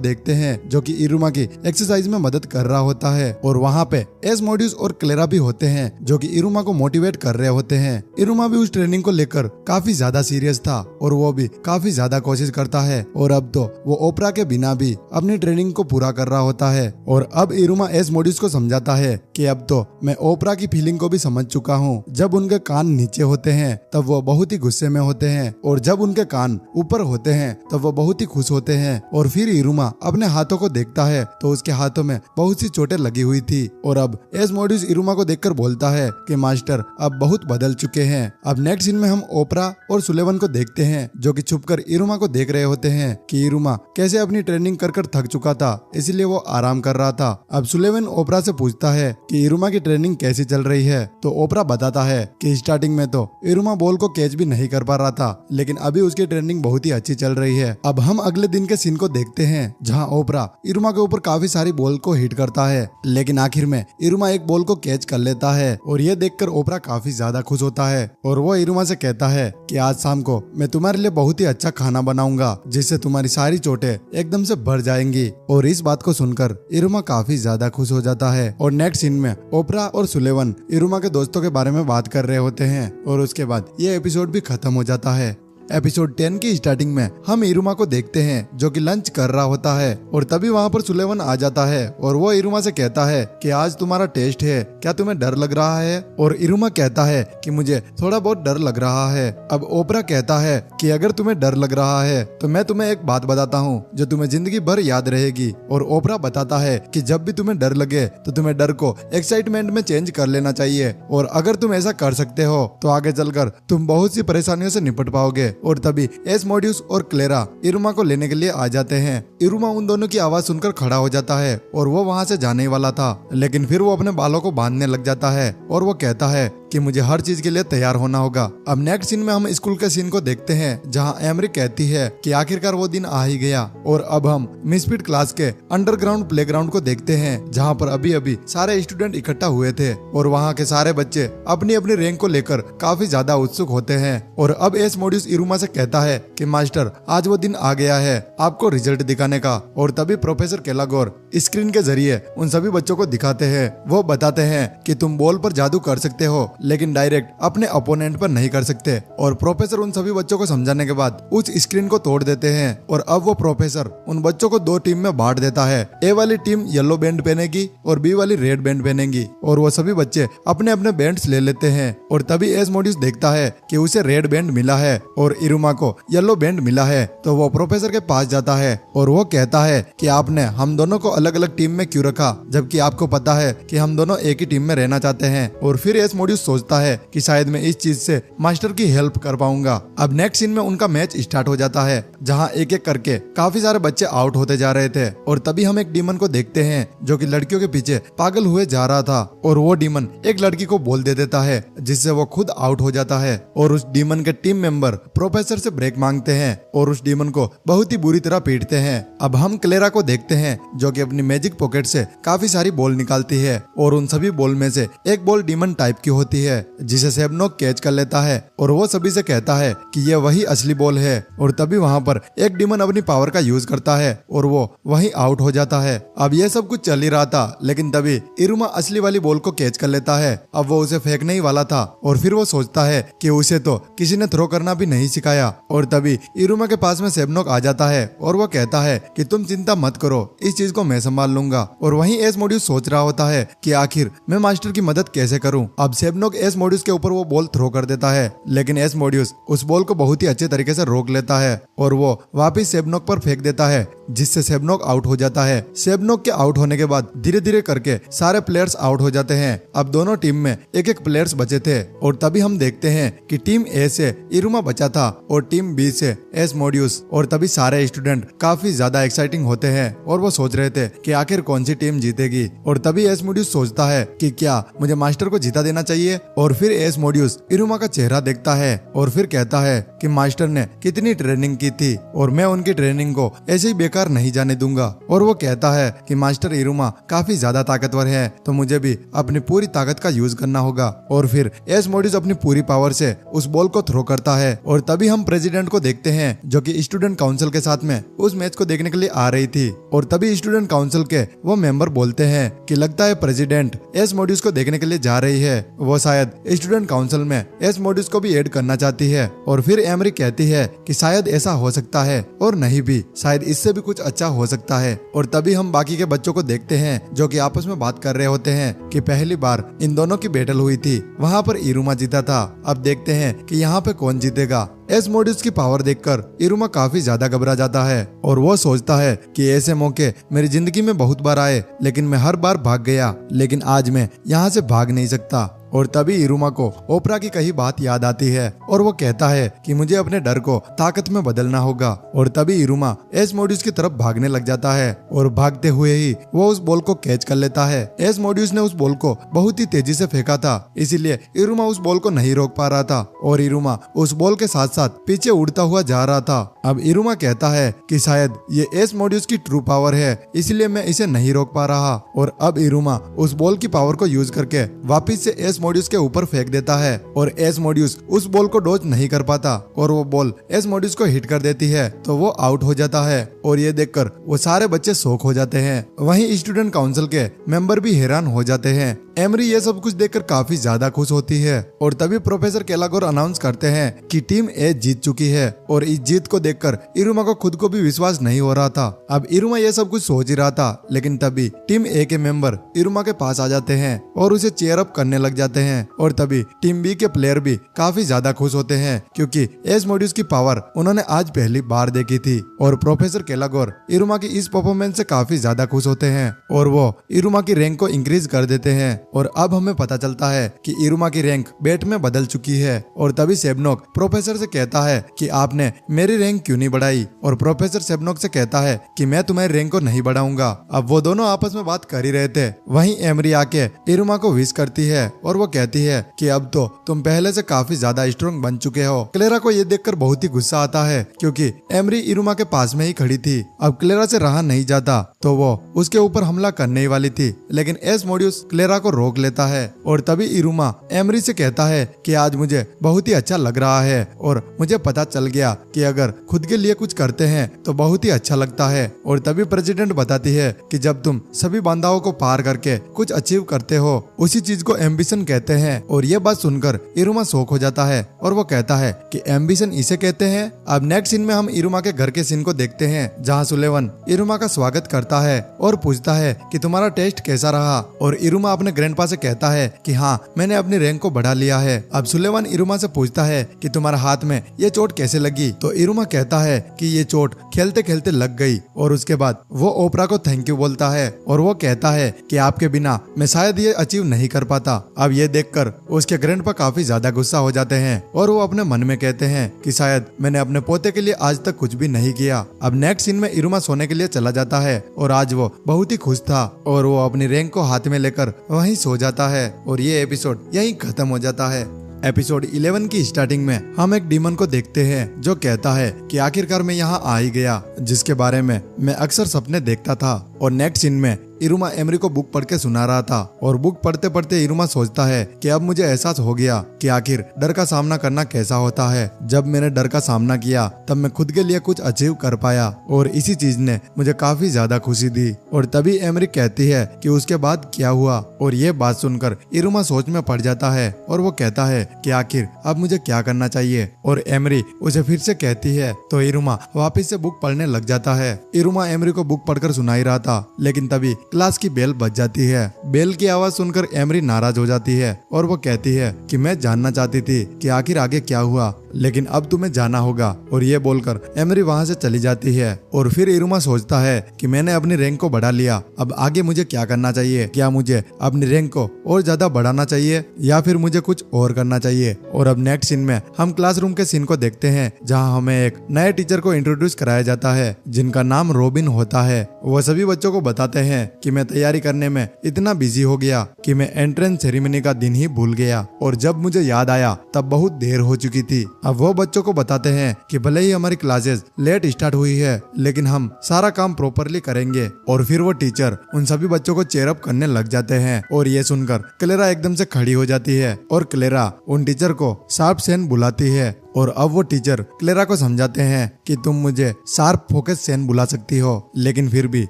देखते हैं जो कि इरुमा की एक्सरसाइज में मदद कर रहा होता है, और वहाँ पे एस्मोडियस और क्लेरा भी होते हैं जो कि इरुमा को मोटिवेट कर रहे होते हैं। इरुमा भी उस ट्रेनिंग को लेकर काफी ज्यादा सीरियस था और वो भी काफी ज्यादा कोशिश करता है, और अब तो वो ओपरा के बिना भी अपनी ट्रेनिंग को पूरा कर रहा होता है। और अब इरुमा एस्मोडियस को समझाता है कि अब तो मैं ओपरा की फीलिंग को भी समझ चुका हूँ। जब उनके कान नीचे होते हैं तब वो बहुत ही गुस्से में होते हैं, और जब उनके कान ऊपर होते हैं तब वो बहुत ही खुश होते हैं। और फिर इरुमा अपने हाथों को देखता है तो उसके हाथों में बहुत सी चोटें लगी हुई थी, और अब एस्मोडियस इरुमा को देखकर बोलता है कि मास्टर अब बहुत बदल चुके हैं। अब नेक्स्ट सीन में हम ओपरा और सुलेवन को देखते हैं जो कि छुपकर इरुमा को देख रहे होते हैं कि इरुमा कैसे अपनी ट्रेनिंग कर कर थक चुका था, इसलिए वो आराम कर रहा था। अब सुलेवन ओपरा से पूछता है कि इरुमा की ट्रेनिंग कैसी चल रही है, तो ओपरा बताता है कि स्टार्टिंग में तो इरुमा बॉल को कैच भी नहीं कर पा रहा था, लेकिन अभी उसकी ट्रेनिंग बहुत ही अच्छी चल रही है। अब हम अगले दिन के सीन को देखते हैं जहां ओपरा इरुमा के ऊपर काफी सारी बॉल को हिट करता है, लेकिन आखिर में इरुमा एक बॉल को कैच कर लेता है, और ये देखकर ओपरा काफी ज्यादा खुश होता है। और वो इरुमा से कहता है कि आज शाम को मैं तुम्हारे लिए बहुत ही अच्छा खाना बनाऊंगा जिससे तुम्हारी सारी चोटें एकदम से भर जाएंगी। और इस बात को सुनकर इरुमा काफी ज्यादा खुश हो जाता है। और नेक्स्ट सीन में ओपरा और सुलेवन इरुमा के दोस्तों के बारे में बात कर रहे होते हैं, और उसके बाद ये एपिसोड भी खत्म हो जाता है। एपिसोड 10 की स्टार्टिंग में हम इरुमा को देखते हैं जो कि लंच कर रहा होता है, और तभी वहाँ पर सुलेवन आ जाता है और वो इरुमा से कहता है कि आज तुम्हारा टेस्ट है, क्या तुम्हें डर लग रहा है? और इरुमा कहता है कि मुझे थोड़ा बहुत डर लग रहा है। अब ओपरा कहता है कि अगर तुम्हें डर लग रहा है तो मैं तुम्हें एक बात बताता हूँ जो तुम्हें जिंदगी भर याद रहेगी। और ओपरा बताता है कि जब भी तुम्हें डर लगे तो तुम्हें डर को एक्साइटमेंट में चेंज कर लेना चाहिए, और अगर तुम ऐसा कर सकते हो तो आगे चलकर तुम बहुत सी परेशानियों से निपट पाओगे। और तभी एस्मोडियस और क्लेरा इरुमा को लेने के लिए आ जाते हैं। इरुमा उन दोनों की आवाज सुनकर खड़ा हो जाता है और वो वहाँ से जाने वाला था, लेकिन फिर वो अपने बालों को बांधने लग जाता है और वो कहता है कि मुझे हर चीज के लिए तैयार होना होगा। अब नेक्स्ट सीन में हम स्कूल के सीन को देखते हैं जहां एमरी कहती है कि आखिरकार वो दिन आ ही गया। और अब हम मिसफिट क्लास के अंडरग्राउंड प्लेग्राउंड को देखते हैं जहां पर अभी अभी सारे स्टूडेंट इकट्ठा हुए थे, और वहां के सारे बच्चे अपनी अपनी रैंक को लेकर काफी ज्यादा उत्सुक होते हैं। और अब एस्मोडियस इरुमा से कहता है कि मास्टर आज वो दिन आ गया है आपको रिजल्ट दिखाने का। और तभी प्रोफेसर केलागोर स्क्रीन के जरिए उन सभी बच्चों को दिखाते हैं। वो बताते हैं कि तुम बॉल पर जादू कर सकते हो लेकिन डायरेक्ट अपने अपोनेंट पर नहीं कर सकते। और प्रोफेसर उन सभी बच्चों को समझाने के बाद उस स्क्रीन को तोड़ देते हैं, और अब वो प्रोफेसर उन बच्चों को दो टीम में बांट देता है। ए वाली टीम येलो बैंड पहनेगी और बी वाली रेड बैंड पहनेगी, और वो सभी बच्चे अपने अपने बैंड्स ले लेते हैं। और तभी एस्मोडियस देखता है कि उसे रेड बैंड मिला है और इरुमा को येलो बैंड मिला है, तो वो प्रोफेसर के पास जाता है और वो कहता है कि आपने हम दोनों को अलग अलग टीम में क्यों रखा, जबकि आपको पता है कि हम दोनों एक ही टीम में रहना चाहते हैं। और फिर एस्मोडियस सोचता है कि शायद मैं इस चीज से मास्टर की हेल्प कर पाऊंगा। अब नेक्स्ट सीन में उनका मैच स्टार्ट हो जाता है जहां एक एक करके काफी सारे बच्चे आउट होते जा रहे थे, और तभी हम एक डीमन को देखते हैं जो कि लड़कियों के पीछे पागल हुए जा रहा था, और वो डीमन एक लड़की को बोल दे देता है जिससे वो खुद आउट हो जाता है। और उस डीमन के टीम मेंबर प्रोफेसर से ब्रेक मांगते हैं और उस डीमन को बहुत ही बुरी तरह पीटते हैं। अब हम क्लेरा को देखते हैं जो कि अपनी मैजिक पॉकेट से काफी सारी बॉल निकालती है, और उन सभी बॉल में से एक बॉल डीमन टाइप की होती है जिसे सेबनोक कैच कर लेता है, और वो सभी से कहता है कि ये वही असली बॉल है। और तभी वहां पर एक डीमन अपनी पावर का यूज करता है और वो वहीं आउट हो जाता है। अब ये सब कुछ चल ही रहा था, लेकिन तभी इरुमा असली वाली बॉल को कैच कर लेता है। अब वो उसे फेंकने ही वाला था, और फिर वो सोचता है कि उसे तो किसी ने थ्रो करना भी नहीं सिखाया। और तभी इरुमा के पास में सेबनोक आ जाता है और वो कहता है कि तुम चिंता मत करो, इस चीज को मैं संभाल लूंगा। और वहीं एस्मोडियस सोच रहा होता है कि आखिर मैं मास्टर की मदद कैसे करूं। अब सेबनोक सैबनोक एसमोडियस के ऊपर वो बॉल थ्रो कर देता है, लेकिन एसमोडियस उस बॉल को बहुत ही अच्छे तरीके से रोक लेता है और वो वापिस सैबनोक पर फेंक देता है, जिससे सैबनोक आउट हो जाता है। सैबनोक के आउट होने के बाद धीरे धीरे करके सारे प्लेयर्स आउट हो जाते हैं। अब दोनों टीम में एक एक प्लेयर्स बचे थे और तभी हम देखते हैं कि टीम ए से इरुमा बचा था और टीम बी से एसमोडियस। और तभी सारे स्टूडेंट काफी ज्यादा एक्साइटिंग होते हैं और वो सोच रहे थे कि आखिर कौन सी टीम जीतेगी। और तभी एसमोडियस सोचता है कि क्या मुझे मास्टर को जीता देना चाहिए। और फिर एसमोडियस इरुमा का चेहरा देखता है और फिर कहता है कि मास्टर ने कितनी ट्रेनिंग की थी और मैं उनकी ट्रेनिंग को ऐसे ही बेकार नहीं जाने दूंगा। और वो कहता है कि मास्टर इरुमा काफी ज्यादा ताकतवर है, तो मुझे भी अपनी पूरी ताकत का यूज करना होगा। और फिर एसमोडियस अपनी पूरी पावर से उस बॉल को थ्रो करता है और तभी हम प्रेसिडेंट को देखते हैं, जो कि स्टूडेंट काउंसिल के साथ में उस मैच को देखने के लिए आ रही थी। और तभी स्टूडेंट काउंसिल के वो मेंबर बोलते हैं कि लगता है प्रेसिडेंट एसमोडियस को देखने के लिए जा रही है। वो शायद स्टूडेंट काउंसिल में एसमोडियस को भी ऐड करना चाहती है। और फिर एमरी कहती है कि शायद ऐसा हो सकता है और नहीं भी, शायद इससे भी कुछ अच्छा हो सकता है। और तभी हम बाकी के बच्चों को देखते हैं जो कि आपस में बात कर रहे होते हैं कि पहली बार इन दोनों की बैटल हुई थी, वहाँ पर इरुमा जीता था। अब देखते हैं कि यहाँ पे कौन जीतेगा। एसमोडियस की पावर देखकर इरुमा काफी ज्यादा घबरा जाता है और वो सोचता है कि ऐसे मौके मेरी जिंदगी में बहुत बार आए, लेकिन मैं हर बार भाग गया, लेकिन आज मैं यहाँ से भाग नहीं सकता। और तभी इरुमा को ओपरा की कही बात याद आती है और वो कहता है कि मुझे अपने डर को ताकत में बदलना होगा। और तभी इरुमा एसमोडियस की तरफ भागने लग जाता है और भागते हुए ही वो उस बॉल को कैच कर लेता है। एसमोडियस ने उस बॉल को बहुत ही तेजी से फेंका था, इसीलिए इरुमा उस बॉल को नहीं रोक पा रहा था और इरुमा उस बॉल के साथ साथ पीछे उड़ता हुआ जा रहा था। अब इरुमा कहता है कि शायद ये एसमोडियस की ट्रू पावर है, इसलिए मैं इसे नहीं रोक पा रहा। और अब इरुमा उस बॉल की पावर को यूज करके वापिस से एसमोडियस के ऊपर फेंक देता है और एसमोडियस उस बॉल को डॉज नहीं कर पाता और वो बॉल एसमोडियस को हिट कर देती है, तो वो आउट हो जाता है। और ये देखकर वो सारे बच्चे शॉक हो जाते हैं। वहीं स्टूडेंट काउंसिल के मेंबर भी हैरान हो जाते हैं। एमरी ये सब कुछ देखकर काफी ज्यादा खुश होती है और तभी प्रोफेसर केलागोर अनाउंस करते हैं कि टीम ए जीत चुकी है। और इस जीत को देखकर इरुमा को खुद को भी विश्वास नहीं हो रहा था। अब इरुमा ये सब कुछ सोच ही रहा था, लेकिन तभी टीम ए के मेंबर इरुमा के पास आ जाते हैं और उसे चीयर अप करने लग जाते हैं। और तभी टीम बी के प्लेयर भी काफी ज्यादा खुश होते हैं, क्योंकि एसमोडियस की पावर उन्होंने आज पहली बार देखी थी। और प्रोफेसर केलागोर इरुमा की इस परफॉर्मेंस से काफी ज्यादा खुश होते हैं और वो इरुमा की रैंक को इंक्रीज कर देते हैं। और अब हमें पता चलता है कि इरुमा की रैंक बेट में बदल चुकी है। और तभी सैबनोक प्रोफेसर से कहता है कि आपने मेरी रैंक क्यों नहीं बढ़ाई। और प्रोफेसर सैबनोक से कहता है कि मैं तुम्हारी रैंक को नहीं बढ़ाऊंगा। अब वो दोनों आपस में बात कर ही रहे थे, वहीं एमरी आके इरुमा को विश करती है और वो कहती है कि अब तो तुम पहले से काफी ज्यादा स्ट्रॉन्ग बन चुके हो। क्लेरा को ये देखकर बहुत ही गुस्सा आता है, क्योंकि एमरी इरुमा के पास में ही खड़ी थी। अब क्लेरा से रहा नहीं जाता, तो वो उसके ऊपर हमला करने ही वाली थी, लेकिन एसमोडियस क्लेरा को रोक लेता है। और तभी इरुमा एमरी से कहता है कि आज मुझे बहुत ही अच्छा लग रहा है और मुझे पता चल गया कि अगर खुद के लिए कुछ करते हैं तो बहुत ही अच्छा लगता है। और तभी प्रेसिडेंट बताती है कि जब तुम सभी बाधाओं को पार करके कुछ अचीव करते हो, उसी चीज को एम्बिशन कहते हैं। और ये बात सुनकर इरुमा शॉक हो जाता है और वो कहता है कि एम्बिशन इसे कहते हैं। अब नेक्स्ट सीन में हम इरुमा के घर के सीन को देखते हैं, जहाँ सुलेवन इरुमा का स्वागत करता है और पूछता है कि तुम्हारा टेस्ट कैसा रहा। और इरुमा अपने ग्रैंडपा से कहता है कि हाँ, मैंने अपनी रैंक को बढ़ा लिया है। अब सुलेवन इरुमा से पूछता है कि तुम्हारा हाथ में ये चोट कैसे लगी। तो इरुमा कहता है कि ये चोट खेलते खेलते लग गई। और उसके बाद वो ओपरा को थैंक यू बोलता है और वो कहता है कि आपके बिना मैं शायद ये अचीव नहीं कर पाता। अब ये देखकर उसके ग्रैंडपा काफी ज्यादा गुस्सा हो जाते हैं और वो अपने मन में कहते हैं कि शायद मैंने अपने पोते के लिए आज तक कुछ भी नहीं किया। अब नेक्स्ट सीन में इरुमा सोने के लिए चला जाता है और आज वो बहुत ही खुश था और वो अपनी रैंक को हाथ में लेकर वहीं सो जाता है। और ये एपिसोड यहीं खत्म हो जाता है। एपिसोड 11 की स्टार्टिंग में हम एक डीमन को देखते हैं जो कहता है कि आखिरकार मैं यहाँ आ ही गया, जिसके बारे में मैं अक्सर सपने देखता था। और नेक्स्ट सीन में इरुमा एमरी को बुक पढ़ के सुना रहा था और बुक पढ़ते पढ़ते इरुमा सोचता है कि अब मुझे एहसास हो गया कि आखिर डर का सामना करना कैसा होता है। जब मैंने डर का सामना किया तब मैं खुद के लिए कुछ अचीव कर पाया और इसी चीज ने मुझे काफी ज्यादा खुशी दी। और तभी एमरी कहती है कि उसके बाद क्या हुआ। और ये बात सुनकर इरुमा सोच में पड़ जाता है और वो कहता है कि आखिर अब मुझे क्या करना चाहिए। और एमरी उसे फिर से कहती है तो इरुमा वापिस से बुक पढ़ने लग जाता है। इरुमा एमरी को बुक पढ़कर सुना ही रहा था, लेकिन तभी क्लास की बेल बज जाती है। बेल की आवाज सुनकर एमरी नाराज हो जाती है और वो कहती है कि मैं जानना चाहती थी कि आखिर आगे क्या हुआ, लेकिन अब तुम्हें जाना होगा। और ये बोलकर एमरी वहाँ से चली जाती है। और फिर इरुमा सोचता है कि मैंने अपनी रैंक को बढ़ा लिया, अब आगे मुझे क्या करना चाहिए? क्या मुझे अपनी रैंक को और ज्यादा बढ़ाना चाहिए या फिर मुझे कुछ और करना चाहिए? और अब नेक्स्ट सीन में हम क्लासरूम के सीन को देखते हैं, जहाँ हमें एक नए टीचर को इंट्रोड्यूस कराया जाता है जिनका नाम रॉबिन होता है। वो सभी बच्चों को बताते हैं कि मैं तैयारी करने में इतना बिजी हो गया कि मैं एंट्रेंस सेरेमनी का दिन ही भूल गया, और जब मुझे याद आया तब बहुत देर हो चुकी थी। अब वो बच्चों को बताते हैं कि भले ही हमारी क्लासेस लेट स्टार्ट हुई है, लेकिन हम सारा काम प्रॉपरली करेंगे। और फिर वो टीचर उन सभी बच्चों को चेयर अप करने लग जाते हैं। और ये सुनकर क्लेरा एकदम से खड़ी हो जाती है और क्लेरा उन टीचर को शार्प सेन बुलाती है। और अब वो टीचर क्लेरा को समझाते हैं कि तुम मुझे शार्प फोकस सेन बुला सकती हो, लेकिन फिर भी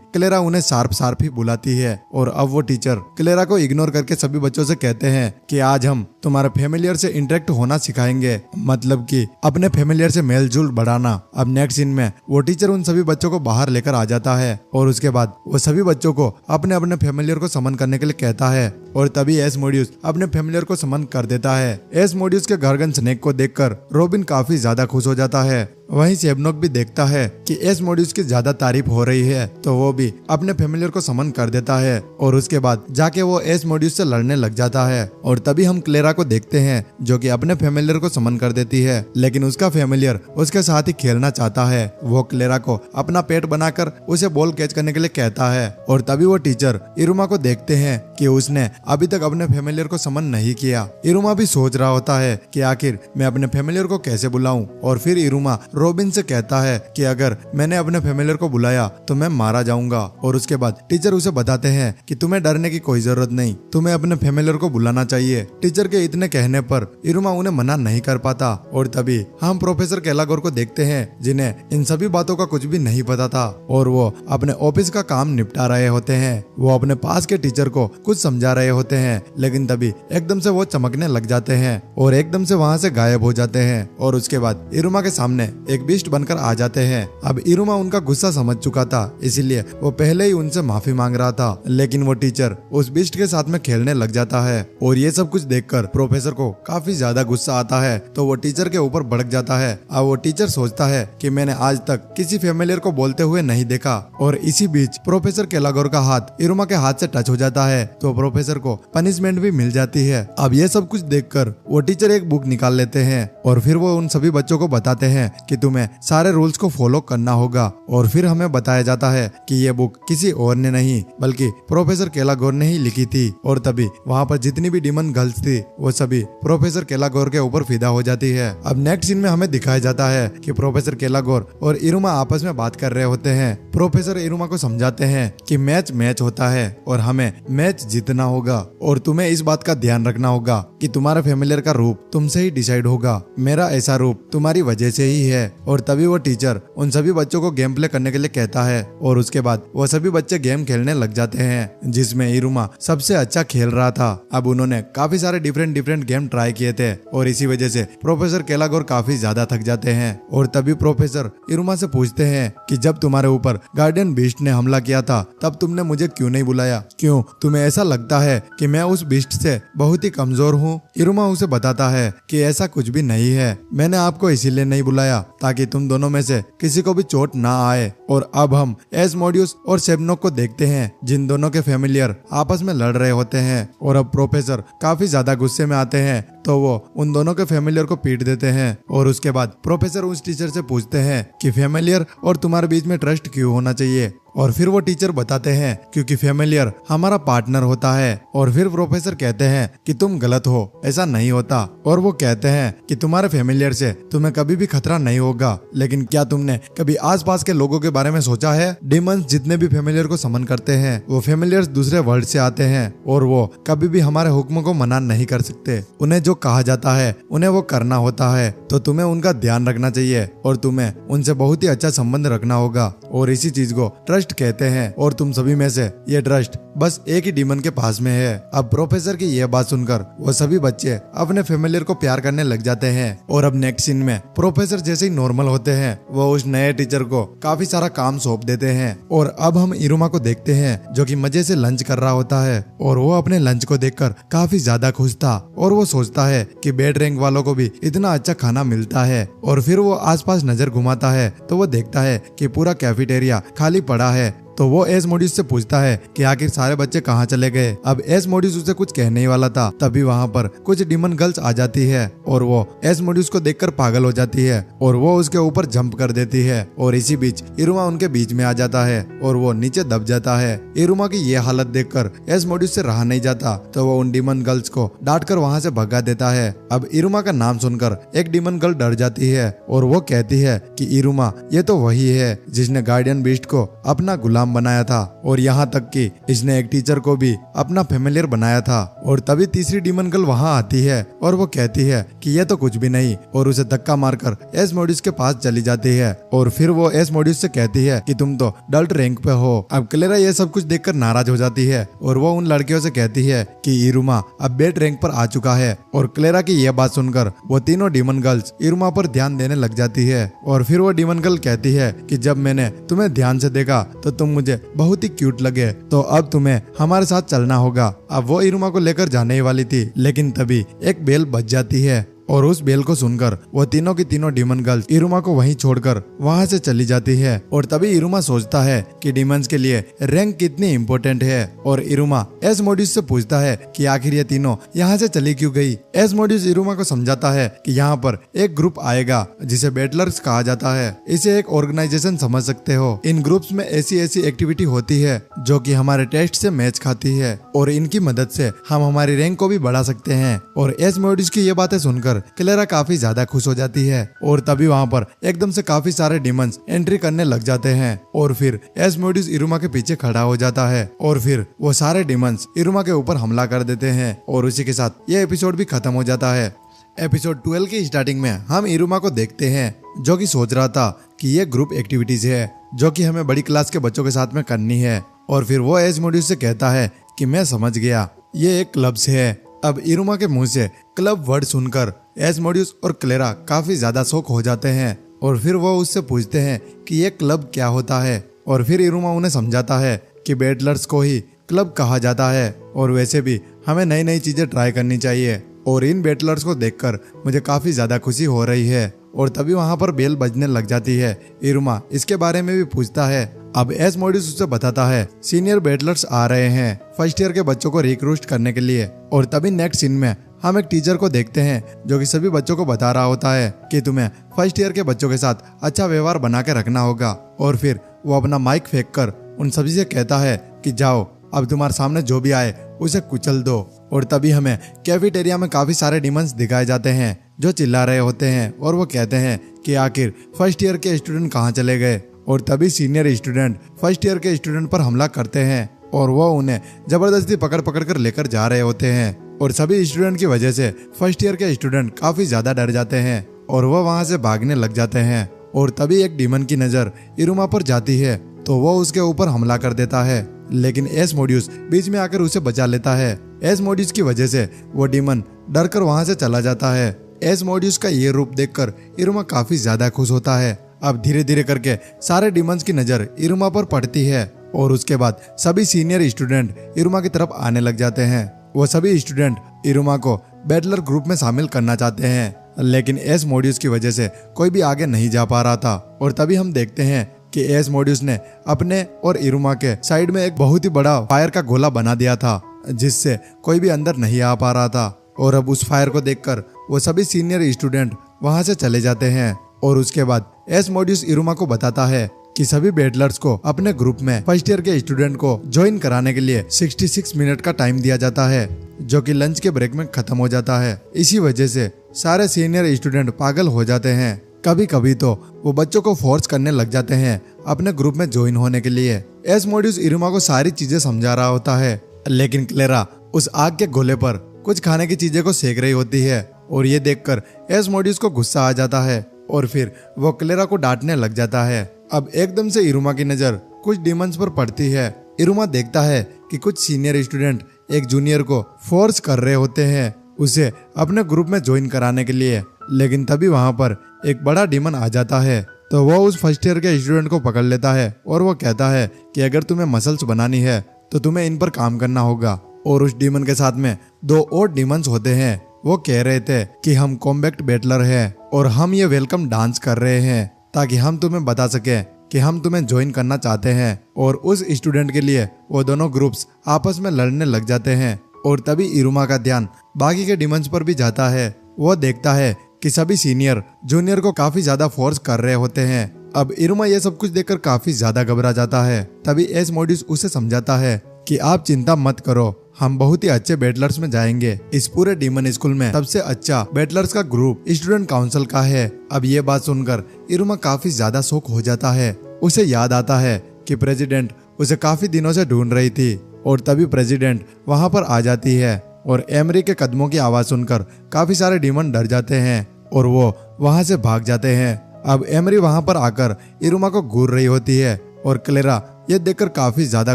क्लेरा उन्हें शार्प ही बुलाती है। और अब वो टीचर क्लेरा को इग्नोर करके सभी बच्चों से कहते हैं कि आज हम तुम्हारे फैमिलियर से इंटरेक्ट होना सिखाएंगे, मतलब कि अपने फैमिलियर से मेल जोल बढ़ाना। अब नेक्स्ट सीन में वो टीचर उन सभी बच्चों को बाहर लेकर आ जाता है और उसके बाद वो सभी बच्चों को अपने अपने फैमिलियर को समन करने के लिए कहता है। और तभी एस्मोडियस अपने फैमिलियर को समन कर देता है। एस्मोडियस के गार्गन स्नेक को देखकर रॉबिन काफी ज्यादा खुश हो जाता है। वहीं सेबनोक भी देखता है कि एस्मोडियस की ज्यादा तारीफ हो रही है, तो वो भी अपने फैमिलियर को समन कर देता है और उसके बाद जाके वो एस्मोडियस से लड़ने लग जाता है। और तभी हम क्लेरा को देखते हैं जो कि अपने फैमिलियर को समन कर देती है, लेकिन उसका फैमिलियर उसके साथ ही खेलना चाहता है। वो क्लेरा को अपना पेट बनाकर उसे बॉल कैच करने के लिए कहता है। और तभी वो टीचर इरुमा को देखते हैं कि उसने अभी तक अपने फैमिलियर को समन नहीं किया। इरुमा भी सोच रहा होता है कि आखिर मैं अपने फैमिलियर को कैसे बुलाऊं। और फिर इरुमा रॉबिन से कहता है कि अगर मैंने अपने फैमिलियर को बुलाया तो मैं मारा जाऊंगा। और उसके बाद टीचर उसे बताते हैं कि तुम्हें डरने की कोई जरूरत नहीं, तुम्हें अपने फैमिलियर को बुलाना चाहिए। टीचर के इतने कहने पर इरुमा उन्हें मना नहीं कर पाता। और तभी हम प्रोफेसर केलागोर को देखते हैं जिन्हें इन सभी बातों का कुछ भी नहीं पता था और वो अपने ऑफिस का काम निपटा रहे होते हैं। वो अपने पास के टीचर को कुछ समझा रहे होते हैं, लेकिन तभी एकदम से वो चमकने लग जाते हैं और एकदम से वहाँ से गायब हो जाते हैं। और उसके बाद इरुमा के सामने एक बीस्ट बनकर आ जाते हैं। अब इरुमा उनका गुस्सा समझ चुका था, इसीलिए वो पहले ही उनसे माफी मांग रहा था, लेकिन वो टीचर उस बीस्ट के साथ में खेलने लग जाता है। और ये सब कुछ देखकर प्रोफेसर को काफी ज्यादा गुस्सा आता है, तो वो टीचर के ऊपर भड़क जाता है। अब वो टीचर सोचता है कि मैंने आज तक किसी फैमिलियर को बोलते हुए नहीं देखा। और इसी बीच प्रोफेसर केलागोर का हाथ इरुमा के हाथ से टच हो जाता है, तो प्रोफेसर को पनिशमेंट भी मिल जाती है। अब ये सब कुछ देखकर वो टीचर एक बुक निकाल लेते हैं और फिर वो उन सभी बच्चों को बताते हैं कि तुम्हें सारे रूल्स को फॉलो करना होगा। और फिर हमें बताया जाता है कि ये बुक किसी और ने नहीं बल्कि प्रोफेसर केलागोर ने ही लिखी थी। और तभी वहाँ पर जितनी भी डीमन गर्ल्स थी वो सभी प्रोफेसर केलागोर के ऊपर फिदा हो जाती है। अब नेक्स्ट सीन में हमें दिखाया जाता है कि प्रोफेसर केलागोर और इरुमा आपस में बात कर रहे होते हैं। प्रोफेसर इरुमा को समझाते हैं कि मैच होता है और हमें मैच जीतना होगा, और तुम्हें इस बात का ध्यान रखना होगा कि तुम्हारे फैमिलियर का रूप तुमसे ही डिसाइड होगा। मेरा ऐसा रूप तुम्हारी वजह से ही है। और तभी वो टीचर उन सभी बच्चों को गेम प्ले करने के लिए कहता है और उसके बाद वो सभी बच्चे गेम खेलने लग जाते हैं, जिसमें इरुमा सबसे अच्छा खेल रहा था। अब उन्होंने काफी सारे डिफरेंट गेम ट्राई किए थे और इसी वजह से प्रोफेसर केलागोर काफी ज्यादा थक जाते हैं। और तभी प्रोफेसर इरुमा से पूछते हैं कि जब तुम्हारे ऊपर गार्डियन बीस्ट ने हमला किया था तब तुमने मुझे क्यों नहीं बुलाया? क्यों तुम्हें ऐसा लगता है कि मैं उस बीस्ट से बहुत ही कमजोर हूँ? इरुमा उसे बताता है कि ऐसा कुछ भी नहीं है, मैंने आपको इसीलिए नहीं बुलाया ताकि तुम दोनों में से किसी को भी चोट ना आए। और अब हम एस्मोडियस और सेबनोक को देखते हैं जिन दोनों के फैमिलियर आपस में लड़ रहे होते हैं। और अब प्रोफेसर काफी ज्यादा गुस्से में आते हैं, तो वो उन दोनों के फैमिलियर को पीट देते हैं। और उसके बाद प्रोफेसर उस टीचर से पूछते हैं कि फैमिलियर और तुम्हारे बीच में ट्रस्ट क्यों होना चाहिए? और फिर वो टीचर बताते हैं क्योंकि फैमिलियर हमारा पार्टनर होता है। और फिर प्रोफेसर कहते हैं कि तुम गलत हो, ऐसा नहीं होता। और वो कहते हैं कि तुम्हारे फैमिलियर से तुम्हें कभी भी खतरा नहीं होगा, लेकिन क्या तुमने कभी आसपास के लोगों के बारे में सोचा है? डीमंस जितने भी फैमिलियर को समन करते हैं वो फैमिलियर्स दूसरे वर्ल्ड से आते हैं और वो कभी भी हमारे हुक्म को मना नहीं कर सकते। उन्हें जो कहा जाता है उन्हें वो करना होता है, तो तुम्हें उनका ध्यान रखना चाहिए और तुम्हें उनसे बहुत ही अच्छा संबंध रखना होगा। और इसी चीज को ट्रस्ट ट्रस्ट कहते हैं और तुम सभी में से ये ट्रस्ट बस एक ही डीमन के पास में है। अब प्रोफेसर की यह बात सुनकर वो सभी बच्चे अपने फैमिलियर को प्यार करने लग जाते हैं। और अब नेक्स्ट सीन में प्रोफेसर जैसे ही नॉर्मल होते हैं वो उस नए टीचर को काफी सारा काम सौंप देते हैं। और अब हम इरुमा को देखते हैं जो कि मजे से लंच कर रहा होता है और वो अपने लंच को देखकर काफी ज्यादा खुश था और वो सोचता है कि बेड रैंक वालों को भी इतना अच्छा खाना मिलता है। और फिर वो आसपास नजर घुमाता है तो वो देखता है कि पूरा कैफेटेरिया खाली पड़ा है। तो वो एसमोडियस से पूछता है कि आखिर सारे बच्चे कहाँ चले गए। अब एसमोडियस उसे कुछ कहने ही वाला था, तभी वहाँ पर कुछ डीमन गर्ल्स आ जाती है और वो एसमोडियस को देखकर पागल हो जाती है और वो उसके ऊपर जंप कर देती है। और इसी बीच इरुमा उनके बीच में आ जाता है और वो नीचे दब जाता है। इरुमा की ये हालत देखकर एसमोडियस से रहा नहीं जाता तो वो उन डीमन गर्ल्स को डांट कर वहाँ से भगा देता है। अब इरुमा का नाम सुनकर एक डीमन गर्ल डर जाती है और वो कहती है कि इरुमा ये तो वही है जिसने गार्डियन बीस्ट को अपना गुलाम बनाया था और यहाँ तक कि इसने एक टीचर को भी अपना फैमिलियर बनाया था। और तभी तीसरी डीमन गर्ल वहाँ आती है और वो कहती है कि ये तो कुछ भी नहीं और उसे धक्का मारकर एसमोडियस के पास चली जाती है। और फिर वो एसमोडियस से कहती है कि तुम तो डल्ट रैंक पे हो। अब क्लेरा ये सब कुछ देखकर नाराज हो जाती है और वो उन लड़कियों से कहती है कि इरुमा अब बेट रैंक पर आ चुका है। और क्लेरा की यह बात सुनकर वो तीनों डीमन गर्ल्स इरुमा पर ध्यान देने लग जाती है। और फिर वो डीमन गर्ल कहती है कि जब मैंने तुम्हें ध्यान से देखा तो तुम मुझे बहुत ही क्यूट लगे, तो अब तुम्हें हमारे साथ चलना होगा। अब वो इरुमा को लेकर जाने ही वाली थी लेकिन तभी एक बेल बज जाती है और उस बेल को सुनकर वो तीनों की तीनों डीमन गर्ल्स इरुमा को वहीं छोड़कर वहां से चली जाती है। और तभी इरुमा सोचता है कि डीमंस के लिए रैंक कितनी इम्पोर्टेंट है। और इरुमा एसमोडियस से पूछता है कि आखिर ये तीनों यहाँ से चली क्यों गई। एसमोडियस इरुमा को समझाता है कि यहाँ पर एक ग्रुप आएगा जिसे बैटलर्स कहा जाता है। इसे एक ऑर्गेनाइजेशन समझ सकते हो। इन ग्रुप्स में ऐसी एक्टिविटी होती है जो कि हमारे टेस्ट से मैच खाती है और इनकी मदद से हम हमारी रैंक को भी बढ़ा सकते हैं। और एसमोडियस की ये बातें सुनकर क्लेरा काफी ज्यादा खुश हो जाती है। और तभी वहाँ पर एकदम से काफी सारे डीमंस एंट्री करने लग जाते हैं और फिर एसमोडियस इरुमा के पीछे खड़ा हो जाता है और फिर वो सारे डीमंस इरुमा के ऊपर हमला कर देते हैं और उसी के साथ ये एपिसोड भी खत्म हो जाता है। एपिसोड 12 की स्टार्टिंग में हम इरुमा को देखते हैं जो कि सोच रहा था कि ये ग्रुप एक्टिविटीज है जो कि हमें बड़ी क्लास के बच्चों के साथ में करनी है। और फिर वो एसमोडियस से कहता है कि मैं समझ गया, ये एक क्लब से है। अब इरुमा के मुंह से क्लब वर्ड सुनकर एसमोडियस और क्लेरा काफी ज्यादा शौक हो जाते हैं और फिर वो उससे पूछते हैं कि ये क्लब क्या होता है। और फिर इरुमा उन्हें समझाता है कि बैटलर्स को ही क्लब कहा जाता है और वैसे भी हमें नई नई चीजें ट्राई करनी चाहिए। और इन बैटलर्स को देखकर मुझे काफी ज्यादा खुशी हो रही है। और तभी वहाँ पर बेल बजने लग जाती है। इरुमा इसके बारे में भी पूछता है। अब एसमोडियस उसे बताता है सीनियर बैटलर्स आ रहे हैं फर्स्ट ईयर के बच्चों को रिक्रूट करने के लिए। और तभी नेक्स्ट सीन में हम एक टीचर को देखते हैं जो कि सभी बच्चों को बता रहा होता है कि तुम्हें फर्स्ट ईयर के बच्चों के साथ अच्छा व्यवहार बना के रखना होगा। और फिर वो अपना माइक फेंक कर उन सभी से कहता है कि जाओ अब तुम्हारे सामने जो भी आए उसे कुचल दो। और तभी हमें कैफेटेरिया में काफी सारे डीमंस दिखाए जाते हैं जो चिल्ला रहे होते हैं और वो कहते हैं कि आखिर फर्स्ट ईयर के स्टूडेंट कहाँ चले गए। और तभी सीनियर स्टूडेंट फर्स्ट ईयर के स्टूडेंट पर हमला करते हैं और वो उन्हें जबरदस्ती पकड़ पकड़ कर लेकर जा रहे होते हैं। और सभी स्टूडेंट की वजह से फर्स्ट ईयर के स्टूडेंट काफी ज्यादा डर जाते हैं और वो वहां से भागने लग जाते हैं। और तभी एक डीमन की नजर इरुमा पर जाती है तो वो उसके ऊपर हमला कर देता है लेकिन एसमोडियस बीच में आकर उसे बचा लेता है। एसमोडियस की वजह से वो डीमन डर कर वहां से चला जाता है। एसमोडियस का ये रूप देखकर इरुमा काफी ज्यादा खुश होता है। अब धीरे धीरे करके सारे डीमंस की नजर इरुमा पर पड़ती है और उसके बाद सभी सीनियर स्टूडेंट इरुमा की तरफ आने लग जाते हैं। वो सभी स्टूडेंट इरुमा को बैटलर ग्रुप में शामिल करना चाहते हैं लेकिन एसमोडियस की वजह से कोई भी आगे नहीं जा पा रहा था। और तभी हम देखते हैं कि एसमोडियस ने अपने और इरुमा के साइड में एक बहुत ही बड़ा फायर का गोला बना दिया था जिससे कोई भी अंदर नहीं आ पा रहा था। और अब उस फायर को देखकर वो सभी सीनियर स्टूडेंट वहां से चले जाते हैं। और उसके बाद एसमोडियस इरुमा को बताता है कि सभी बैटलर्स को अपने ग्रुप में फर्स्ट ईयर के स्टूडेंट को ज्वाइन कराने के लिए 66 मिनट का टाइम दिया जाता है जो कि लंच के ब्रेक में खत्म हो जाता है। इसी वजह से सारे सीनियर स्टूडेंट पागल हो जाते हैं। कभी कभी तो वो बच्चों को फोर्स करने लग जाते हैं अपने ग्रुप में ज्वाइन होने के लिए। एसमोडियस इरुमा को सारी चीजें समझा रहा होता है लेकिन क्लेरा उस आग के गोले पर कुछ खाने की चीजें को सेक रही होती है और ये देखकर एसमोडियस को गुस्सा आ जाता है और फिर वो क्लेरा को डांटने लग जाता है। अब एकदम से इरुमा की नजर कुछ डीमंस पर पड़ती है। इरुमा देखता है कि कुछ सीनियर स्टूडेंट एक जूनियर को फोर्स कर रहे होते हैं उसे अपने ग्रुप में ज्वाइन कराने के लिए, लेकिन तभी वहां पर एक बड़ा डीमन आ जाता है। तो वो उस फर्स्ट ईयर के स्टूडेंट को पकड़ लेता है और वो कहता है कि अगर तुम्हें मसल्स बनानी है तो तुम्हें इन पर काम करना होगा। और उस डीमन के साथ में 2 और डीमंस होते हैं। वो कह रहे थे कि हम कॉम्बैक्ट बैटलर हैं और हम ये वेलकम डांस कर रहे हैं ताकि हम तुम्हें बता सके कि हम तुम्हें ज्वाइन करना चाहते हैं। और उस स्टूडेंट के लिए वो दोनों ग्रुप्स आपस में लड़ने लग जाते हैं। और तभी इरुमा का ध्यान बाकी के डीमंस पर भी जाता है। वो देखता है कि सभी सीनियर जूनियर को काफी ज्यादा फोर्स कर रहे होते हैं। अब इरुमा ये सब कुछ देखकर काफी ज्यादा घबरा जाता है। तभी एसमोडियस उसे समझाता है कि आप चिंता मत करो, हम बहुत ही अच्छे बैटलर्स में जाएंगे। इस पूरे डीमन स्कूल में सबसे अच्छा बैटलर्स का ग्रुप स्टूडेंट काउंसिल का है। अब ये बात सुनकर इरुमा काफी ज्यादा शौक हो जाता है। उसे याद आता है कि प्रेसिडेंट उसे काफी दिनों से ढूंढ रही थी। और तभी प्रेसिडेंट वहां पर आ जाती है और एमरी के कदमों की आवाज सुनकर काफी सारे डीमन डर जाते हैं और वो वहां से भाग जाते हैं। अब एमरी वहां पर आकर इरुमा को घूर रही होती है और क्लेरा ये देखकर काफी ज्यादा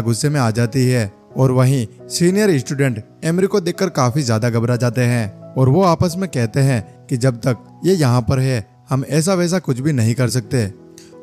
गुस्से में आ जाती है। और वहीं सीनियर स्टूडेंट एमरी को देखकर काफी ज्यादा घबरा जाते हैं और वो आपस में कहते हैं कि जब तक ये यहाँ पर है हम ऐसा वैसा कुछ भी नहीं कर सकते।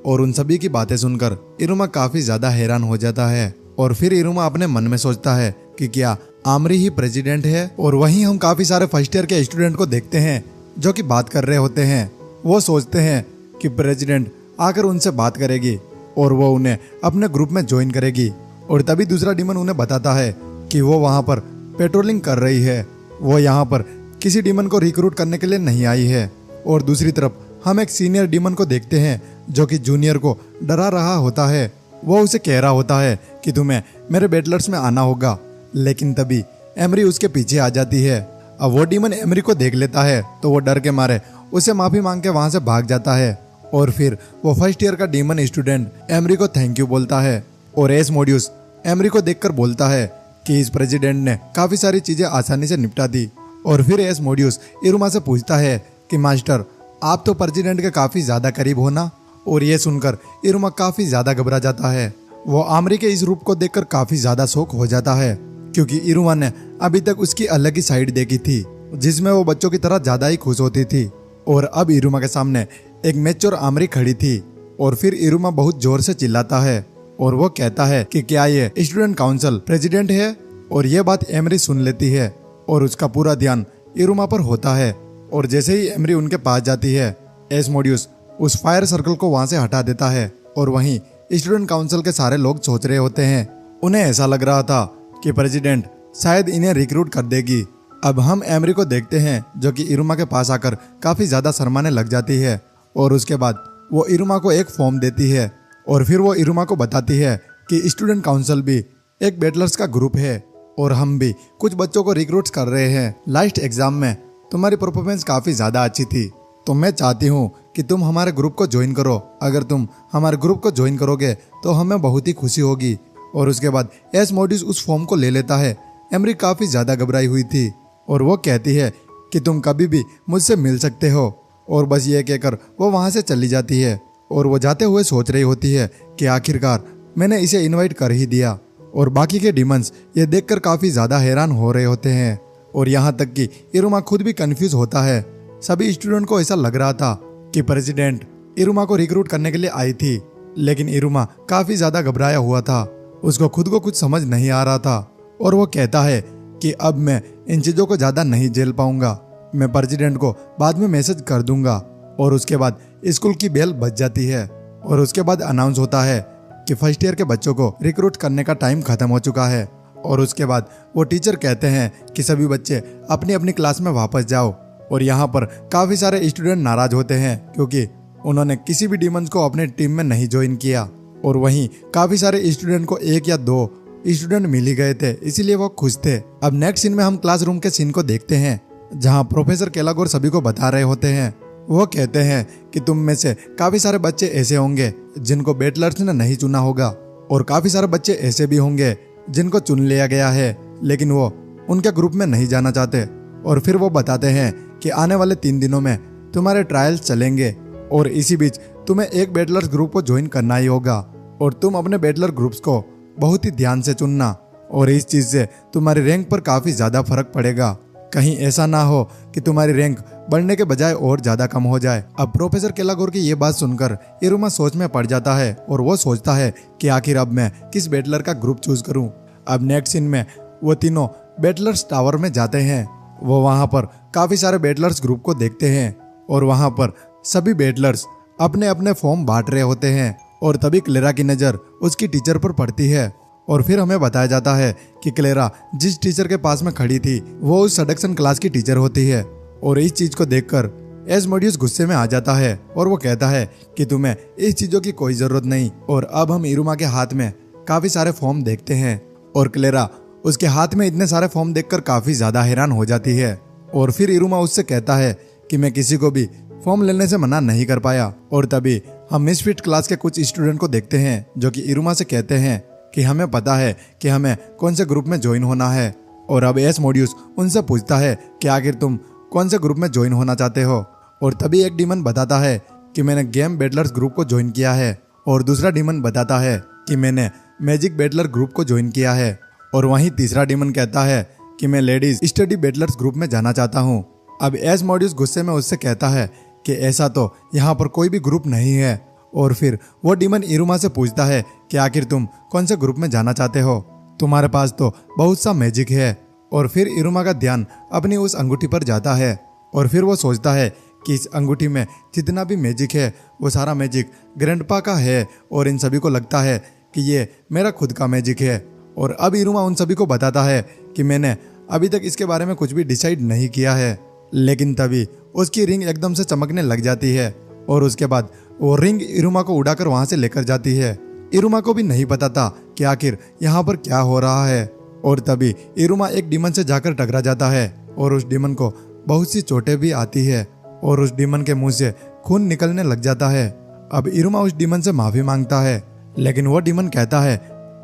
और उन सभी की बातें सुनकर इरुमा काफी ज्यादा हैरान हो जाता है। और फिर इरुमा अपने मन में सोचता है कि क्या आमरी ही प्रेसिडेंट है। और वहीं हम काफी सारे फर्स्ट ईयर के स्टूडेंट को देखते हैं जो कि बात कर रहे होते हैं। वो सोचते हैं कि प्रेसिडेंट आकर उनसे बात करेगी और वो उन्हें अपने ग्रुप में ज्वाइन करेगी। और तभी दूसरा डीमन उन्हें बताता है कि वो वहां पर पेट्रोलिंग कर रही है, वो यहाँ पर किसी डीमन को रिक्रूट करने के लिए नहीं आई है। और दूसरी तरफ हम एक सीनियर डीमन को देखते हैं जो कि जूनियर को डरा रहा होता है। वो उसे कह रहा होता है कि तुम्हें मेरे बैटलर्स में आना होगा, लेकिन तभी एमरी उसके पीछे आ जाती है। अब वो डीमन एमरी को देख लेता है तो वो डर के मारे उसे माफी मांग के वहां से भाग जाता है। और फिर वो फर्स्ट ईयर का डीमन स्टूडेंट एमरी को थैंक यू बोलता है। और एसमोडियस एमरी को देखकर बोलता है कि इस प्रेसिडेंट ने काफी सारी चीजें आसानी से निपटा दी। और फिर एसमोडियस इरुमा से पूछता है कि मास्टर आप तो प्रेसिडेंट के काफी ज्यादा करीब हो ना। और ये सुनकर इरुमा काफी ज्यादा घबरा जाता है। वो आमरी के इस रूप को देखकर काफी ज्यादा शौक हो जाता है क्योंकि इरुमा ने अभी तक उसकी अलग ही साइड देखी थी जिसमें वो बच्चों की तरह ज्यादा ही खुश होती थी। और अब इरुमा के सामने एक मैच्योर आमरी खड़ी थी। और फिर इरुमा बहुत जोर से चिल्लाता है और वो कहता है कि क्या ये स्टूडेंट काउंसिल प्रेसिडेंट है। और ये बात एमरी सुन लेती है और उसका पूरा ध्यान इरुमा पर होता है। और जैसे ही एमरी उनके पास जाती है एसमोडियस उस फायर सर्कल को वहां से हटा देता है। और वहीं स्टूडेंट काउंसिल के सारे लोग सोच रहे होते हैं, उन्हें ऐसा लग रहा था कि प्रेसिडेंट शायद इन्हें रिक्रूट कर देगी। अब हम एमरी को देखते हैं जो कि इरुमा के पास आकर काफी ज्यादा शर्माने लग जाती है। और उसके बाद वो इरुमा को एक फॉर्म देती है और फिर वो इरुमा को बताती है कि स्टूडेंट काउंसिल भी एक बैटलर्स का ग्रुप है और हम भी कुछ बच्चों को रिक्रूट कर रहे हैं। लास्ट एग्जाम में तुम्हारी परफॉर्मेंस काफी ज्यादा अच्छी थी तो मैं चाहती हूँ कि तुम हमारे ग्रुप को ज्वाइन करो। अगर तुम हमारे ग्रुप को ज्वाइन करोगे तो हमें बहुत ही खुशी होगी। और उसके बाद एसमोडियस उस फॉर्म को ले लेता है। एमरी काफी ज्यादा घबराई हुई थी और वो कहती है कि तुम कभी भी मुझसे मिल सकते हो। और बस ये कहकर वो वहां से चली जाती है। और वो जाते हुए सोच रही होती है कि आखिरकार मैंने इसे इनवाइट कर ही दिया। और बाकी के डीमंस ये देखकर काफी ज्यादा हैरान हो रहे होते हैं। और यहाँ तक कि इरुमा खुद भी कंफ्यूज होता है। सभी स्टूडेंट को ऐसा लग रहा था कि प्रेसिडेंट इरुमा को रिक्रूट करने के लिए आई थी, लेकिन इरुमा काफी ज्यादा घबराया हुआ था। उसको खुद को कुछ समझ नहीं आ रहा था और वो कहता है कि अब मैं इन चीजों को ज्यादा नहीं झेल पाऊंगा, मैं प्रेसिडेंट को बाद में मैसेज कर दूंगा। और उसके बाद स्कूल की बेल बज जाती है और उसके बाद अनाउंस होता है कि फर्स्ट ईयर के बच्चों को रिक्रूट करने का टाइम खत्म हो चुका है। और उसके बाद वो टीचर कहते हैं कि सभी बच्चे अपनी अपनी क्लास में वापस जाओ। और यहाँ पर काफी सारे स्टूडेंट नाराज होते हैं क्योंकि उन्होंने किसी भी डीमंस को अपने टीम में नहीं ज्वाइन किया। और वहीं काफी सारे स्टूडेंट को 1 या 2 स्टूडेंट मिल ही गए थे, इसीलिए वो खुश थे। अब नेक्स्ट सीन में हम क्लासरूम के सीन को देखते हैं जहाँ प्रोफेसर केलागोर सभी को बता रहे होते हैं। वो कहते हैं कि तुम में से काफी सारे बच्चे ऐसे होंगे जिनको बैटलर्स ने नहीं चुना होगा और काफी सारे बच्चे ऐसे भी होंगे जिनको चुन लिया गया है लेकिन वो उनके ग्रुप में नहीं जाना चाहते। और फिर वो बताते हैं कि आने वाले 3 दिनों में तुम्हारे ट्रायल्स चलेंगे और इसी बीच तुम्हें एक बैटलर्स ग्रुप को ज्वाइन करना ही होगा। और तुम अपने बैटलर ग्रुप्स को बहुत ही ध्यान से चुनना और इस चीज से तुम्हारी रैंक पर काफी ज्यादा फर्क पड़ेगा। कहीं ऐसा ना हो कि तुम्हारी रैंक बढ़ने के बजाय और ज्यादा कम हो जाए। अब प्रोफेसर केलागोर की ये बात सुनकर इरुमा सोच में पड़ जाता है और वो सोचता है कि आखिर अब मैं किस बैटलर का ग्रुप चूज करूं। अब नेक्स्ट सीन में वो तीनों बैटलर्स टावर में जाते हैं। वो वहां पर काफी सारे बैटलर्स ग्रुप को देखते हैं और वहां पर सभी बैटलर्स अपने अपने फॉर्म बांट रहे होते हैं। और तभी क्लेरा की नजर उसकी टीचर पर पड़ती है और फिर हमें बताया जाता है कि क्लेरा जिस टीचर के पास में खड़ी थी वो उस सडक्शन क्लास की टीचर होती है। और इस चीज को देखकर एस्मोडियस गुस्से में आ जाता है और वो कहता है कि तुम्हें इस चीजों की कोई जरूरत नहीं। और अब हम इरुमा के हाथ में काफी सारे फॉर्म देखते हैं और क्लेरा उसके हाथ में इतने सारे फॉर्म देखकर काफी ज्यादा हैरान हो जाती है। और फिर इरुमा उससे कहता है कि मैं किसी को भी फॉर्म लेने से मना नहीं कर पाया। और तभी हम मिसफिट क्लास के कुछ स्टूडेंट को देखते हैं जो कि इरुमा से कहते हैं कि हमें पता है कि हमें कौन से ग्रुप में ज्वाइन होना है। और अब एस्मोडियस उनसे पूछता है कि आखिर तुम कौन से ग्रुप में ज्वाइन होना चाहते हो। और तभी एक डीमन बताता है कि मैंने गेम बैटलर्स ग्रुप को ज्वाइन किया है और दूसरा डीमन बताता है कि मैंने मैजिक बैटलर ग्रुप को ज्वाइन किया है। और वहीं तीसरा डीमन कहता है कि मैं लेडीज स्टडी बैटलर्स ग्रुप में जाना चाहता हूँ। अब एस्मोडियस गुस्से में उससे कहता है कि ऐसा तो यहाँ पर कोई भी ग्रुप नहीं है। और फिर वो डीमन इरुमा से पूछता है कि आखिर तुम कौन से ग्रुप में जाना चाहते हो, तुम्हारे पास तो बहुत सा मैजिक है। और फिर इरुमा का ध्यान अपनी उस अंगूठी पर जाता है और फिर वो सोचता है कि इस अंगूठी में जितना भी मैजिक है वो सारा मैजिक ग्रैंडपा का है और इन सभी को लगता है कि ये मेरा खुद का मैजिक है। और अब इरुमा उन सभी को बताता है कि मैंने अभी तक इसके बारे में कुछ भी डिसाइड नहीं किया है। लेकिन तभी उसकी रिंग एकदम से चमकने लग जाती है और उसके बाद वो रिंग इरुमा को उड़ाकर वहां से लेकर जाती है। इरुमा को भी नहीं पता था कि आखिर यहाँ पर क्या हो रहा है। और तभी इरुमा एक डीमन से जाकर टकरा जाता है और उस डीमन को बहुत सी चोटें भी आती है और उस डीमन के मुंह से खून निकलने लग जाता है। अब इरुमा उस डीमन से माफी मांगता है लेकिन वो डीमन कहता है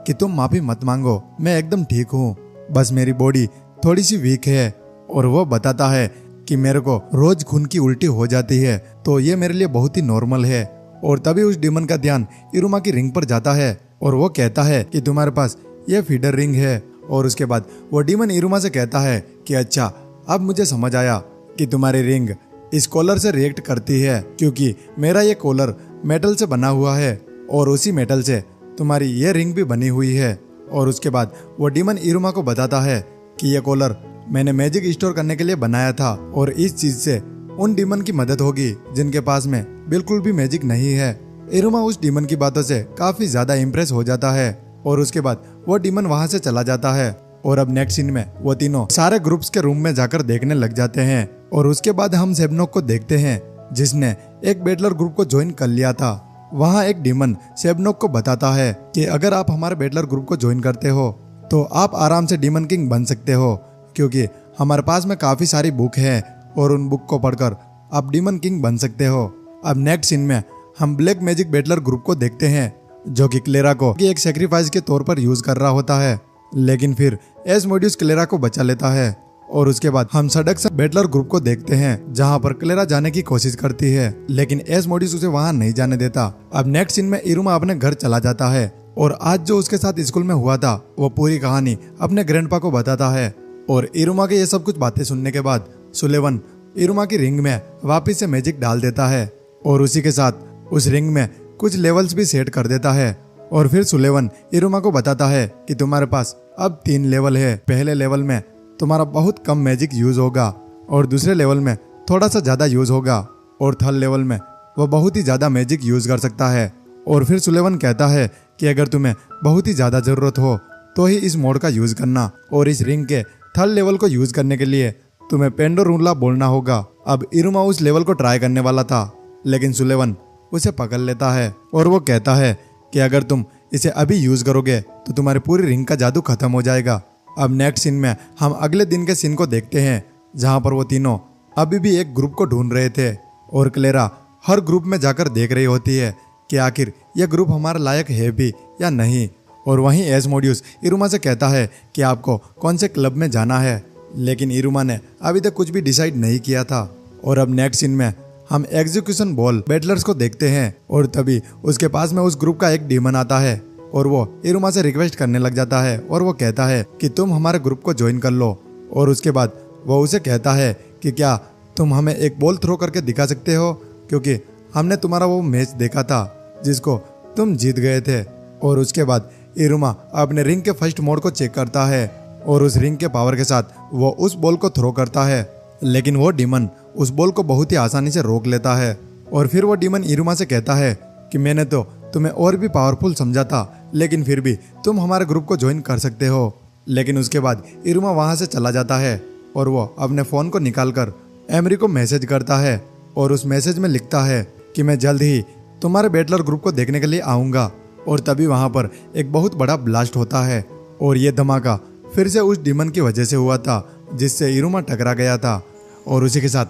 कि तुम माफी मत मांगो, मैं एकदम ठीक हूँ, बस मेरी बॉडी थोड़ी सी वीक है। और वो बताता है कि मेरे को रोज खून की उल्टी हो जाती है तो ये मेरे लिए बहुत ही नॉर्मल है। और तभी उस डीमन का ध्यान इरुमा की रिंग पर जाता है और वो कहता है कि तुम्हारे पास ये फीडर रिंग है। और उसके बाद वो डीमन इरुमा से कहता है कि अच्छा, अब मुझे समझ आया कि तुम्हारी रिंग इस कॉलर से रिएक्ट करती है क्योंकि मेरा ये कॉलर मेटल से बना हुआ है और उसी मेटल से तुम्हारी ये रिंग भी बनी हुई है। और उसके बाद वो डीमन इरुमा को बताता है कि ये कॉलर मैंने मैजिक स्टोर करने के लिए बनाया था और इस चीज से उन डीमन की मदद होगी जिनके पास में बिल्कुल भी मैजिक नहीं है। इरुमा उस डीमन की बातों से काफी ज्यादा इम्प्रेस हो जाता है और उसके बाद वो डीमन वहां से चला जाता है। और अब नेक्स्ट सीन में वो तीनों सारे ग्रुप्स के रूम में जाकर देखने लग जाते हैं। और उसके बाद हम सेबनोक को देखते हैं जिसने एक बैटलर ग्रुप को ज्वाइन कर लिया था। वहाँ एक डीमन सेबनोक को बताता है कि अगर आप हमारे बैटलर ग्रुप को ज्वाइन करते हो तो आप आराम से डीमन किंग बन सकते हो क्योंकि हमारे पास में काफी सारी बुक है और उन बुक को पढ़कर आप डीमन किंग बन सकते हो। अब नेक्स्ट सीन में हम ब्लैक मैजिक बैटलर ग्रुप को देखते हैं जो कि क्लेरा को एक सेक्रीफाइस के तौर पर यूज कर रहा होता है। लेकिन फिर एस्मोडियस क्लेरा को बचा लेता है। और उसके बाद हम सडक्शन बैटलर ग्रुप को देखते हैं जहां पर क्लेरा जाने की कोशिश करती है लेकिन एस्मोडियस उसे वहां नहीं जाने देता। अब नेक्स्ट सीन में इरुमा अपने घर चला जाता है और आज जो उसके साथ स्कूल में हुआ था वो पूरी कहानी अपने ग्रैंडपा को बताता है। और इरुमा के ये सब कुछ बातें सुनने के बाद सुलेवन इरुमा की रिंग में वापस से मैजिक डाल देता है और उसी के साथ उस रिंग में कुछ लेवल्स भी सेट कर देता है। और फिर सुलेवन इरुमा को बताता है कि तुम्हारे पास अब 3 लेवल है। पहले लेवल में तुम्हारा बहुत कम मैजिक यूज होगा और दूसरे लेवल में थोड़ा सा ज्यादा यूज होगा और थर्ड लेवल में वो बहुत ही ज्यादा मैजिक यूज कर सकता है। और फिर सुलेवन कहता है कि अगर तुम्हें बहुत ही ज्यादा जरूरत हो तो ही इस मोड का यूज करना और इस रिंग के थर्ड लेवल को यूज करने के लिए तुम्हें पेंडोरूला बोलना होगा। अब इरुमा उस लेवल को ट्राई करने वाला था लेकिन सुलेवन उसे पकड़ लेता है और वो कहता है कि अगर तुम इसे अभी यूज करोगे तो तुम्हारी पूरी रिंग का जादू खत्म हो जाएगा। अब नेक्स्ट सीन में हम अगले दिन के सीन को देखते हैं जहां पर वो तीनों अभी भी एक ग्रुप को ढूंढ रहे थे और क्लेरा हर ग्रुप में जाकर देख रही होती है कि आखिर यह ग्रुप हमारे लायक है भी या नहीं। और वहीं एस्मोडियस इरुमा से कहता है कि आपको कौन से क्लब में जाना है लेकिन इरुमा ने अभी तक कुछ भी डिसाइड नहीं किया था। और अब नेक्स्ट सीन में हम एग्जीक्यूशन बॉल बैटलर्स को देखते हैं और तभी उसके पास में उस ग्रुप का एक डीमन आता है और वो इरुमा से रिक्वेस्ट करने लग जाता है और वो कहता है कि तुम हमारे ग्रुप को ज्वाइन कर लो। और उसके बाद वो उसे कहता है कि क्या तुम हमें एक बॉल थ्रो करके दिखा सकते हो, क्योंकि हमने तुम्हारा वो मैच देखा था जिसको तुम जीत गए थे। और उसके बाद इरुमा अपने रिंग के फर्स्ट मोड को चेक करता है और उस रिंग के पावर के साथ वो उस बॉल को थ्रो करता है, लेकिन वो डीमन उस बॉल को बहुत ही आसानी से रोक लेता है। और फिर वो डीमन इरुमा से कहता है कि मैंने तो तुम्हें और भी पावरफुल समझा था, लेकिन फिर भी तुम हमारे ग्रुप को ज्वाइन कर सकते हो। लेकिन उसके बाद इरुमा वहां से चला जाता है और वो अपने फ़ोन को निकालकर एमरी को मैसेज करता है और उस मैसेज में लिखता है कि मैं जल्द ही तुम्हारे बैटलर ग्रुप को देखने के लिए आऊँगा। और तभी वहाँ पर एक बहुत बड़ा ब्लास्ट होता है और ये धमाका फिर से उस डीमन की वजह से हुआ था जिससे इरुमा टकरा गया था। और उसी के साथ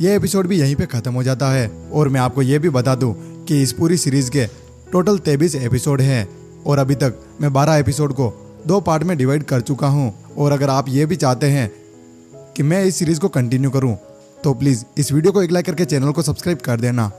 ये एपिसोड भी यहीं पे ख़त्म हो जाता है। और मैं आपको ये भी बता दूं कि इस पूरी सीरीज़ के टोटल 23 एपिसोड हैं और अभी तक मैं 12 एपिसोड को 2 पार्ट में डिवाइड कर चुका हूं। और अगर आप ये भी चाहते हैं कि मैं इस सीरीज़ को कंटिन्यू करूं तो प्लीज़ इस वीडियो को एक लाइक करके चैनल को सब्सक्राइब कर देना।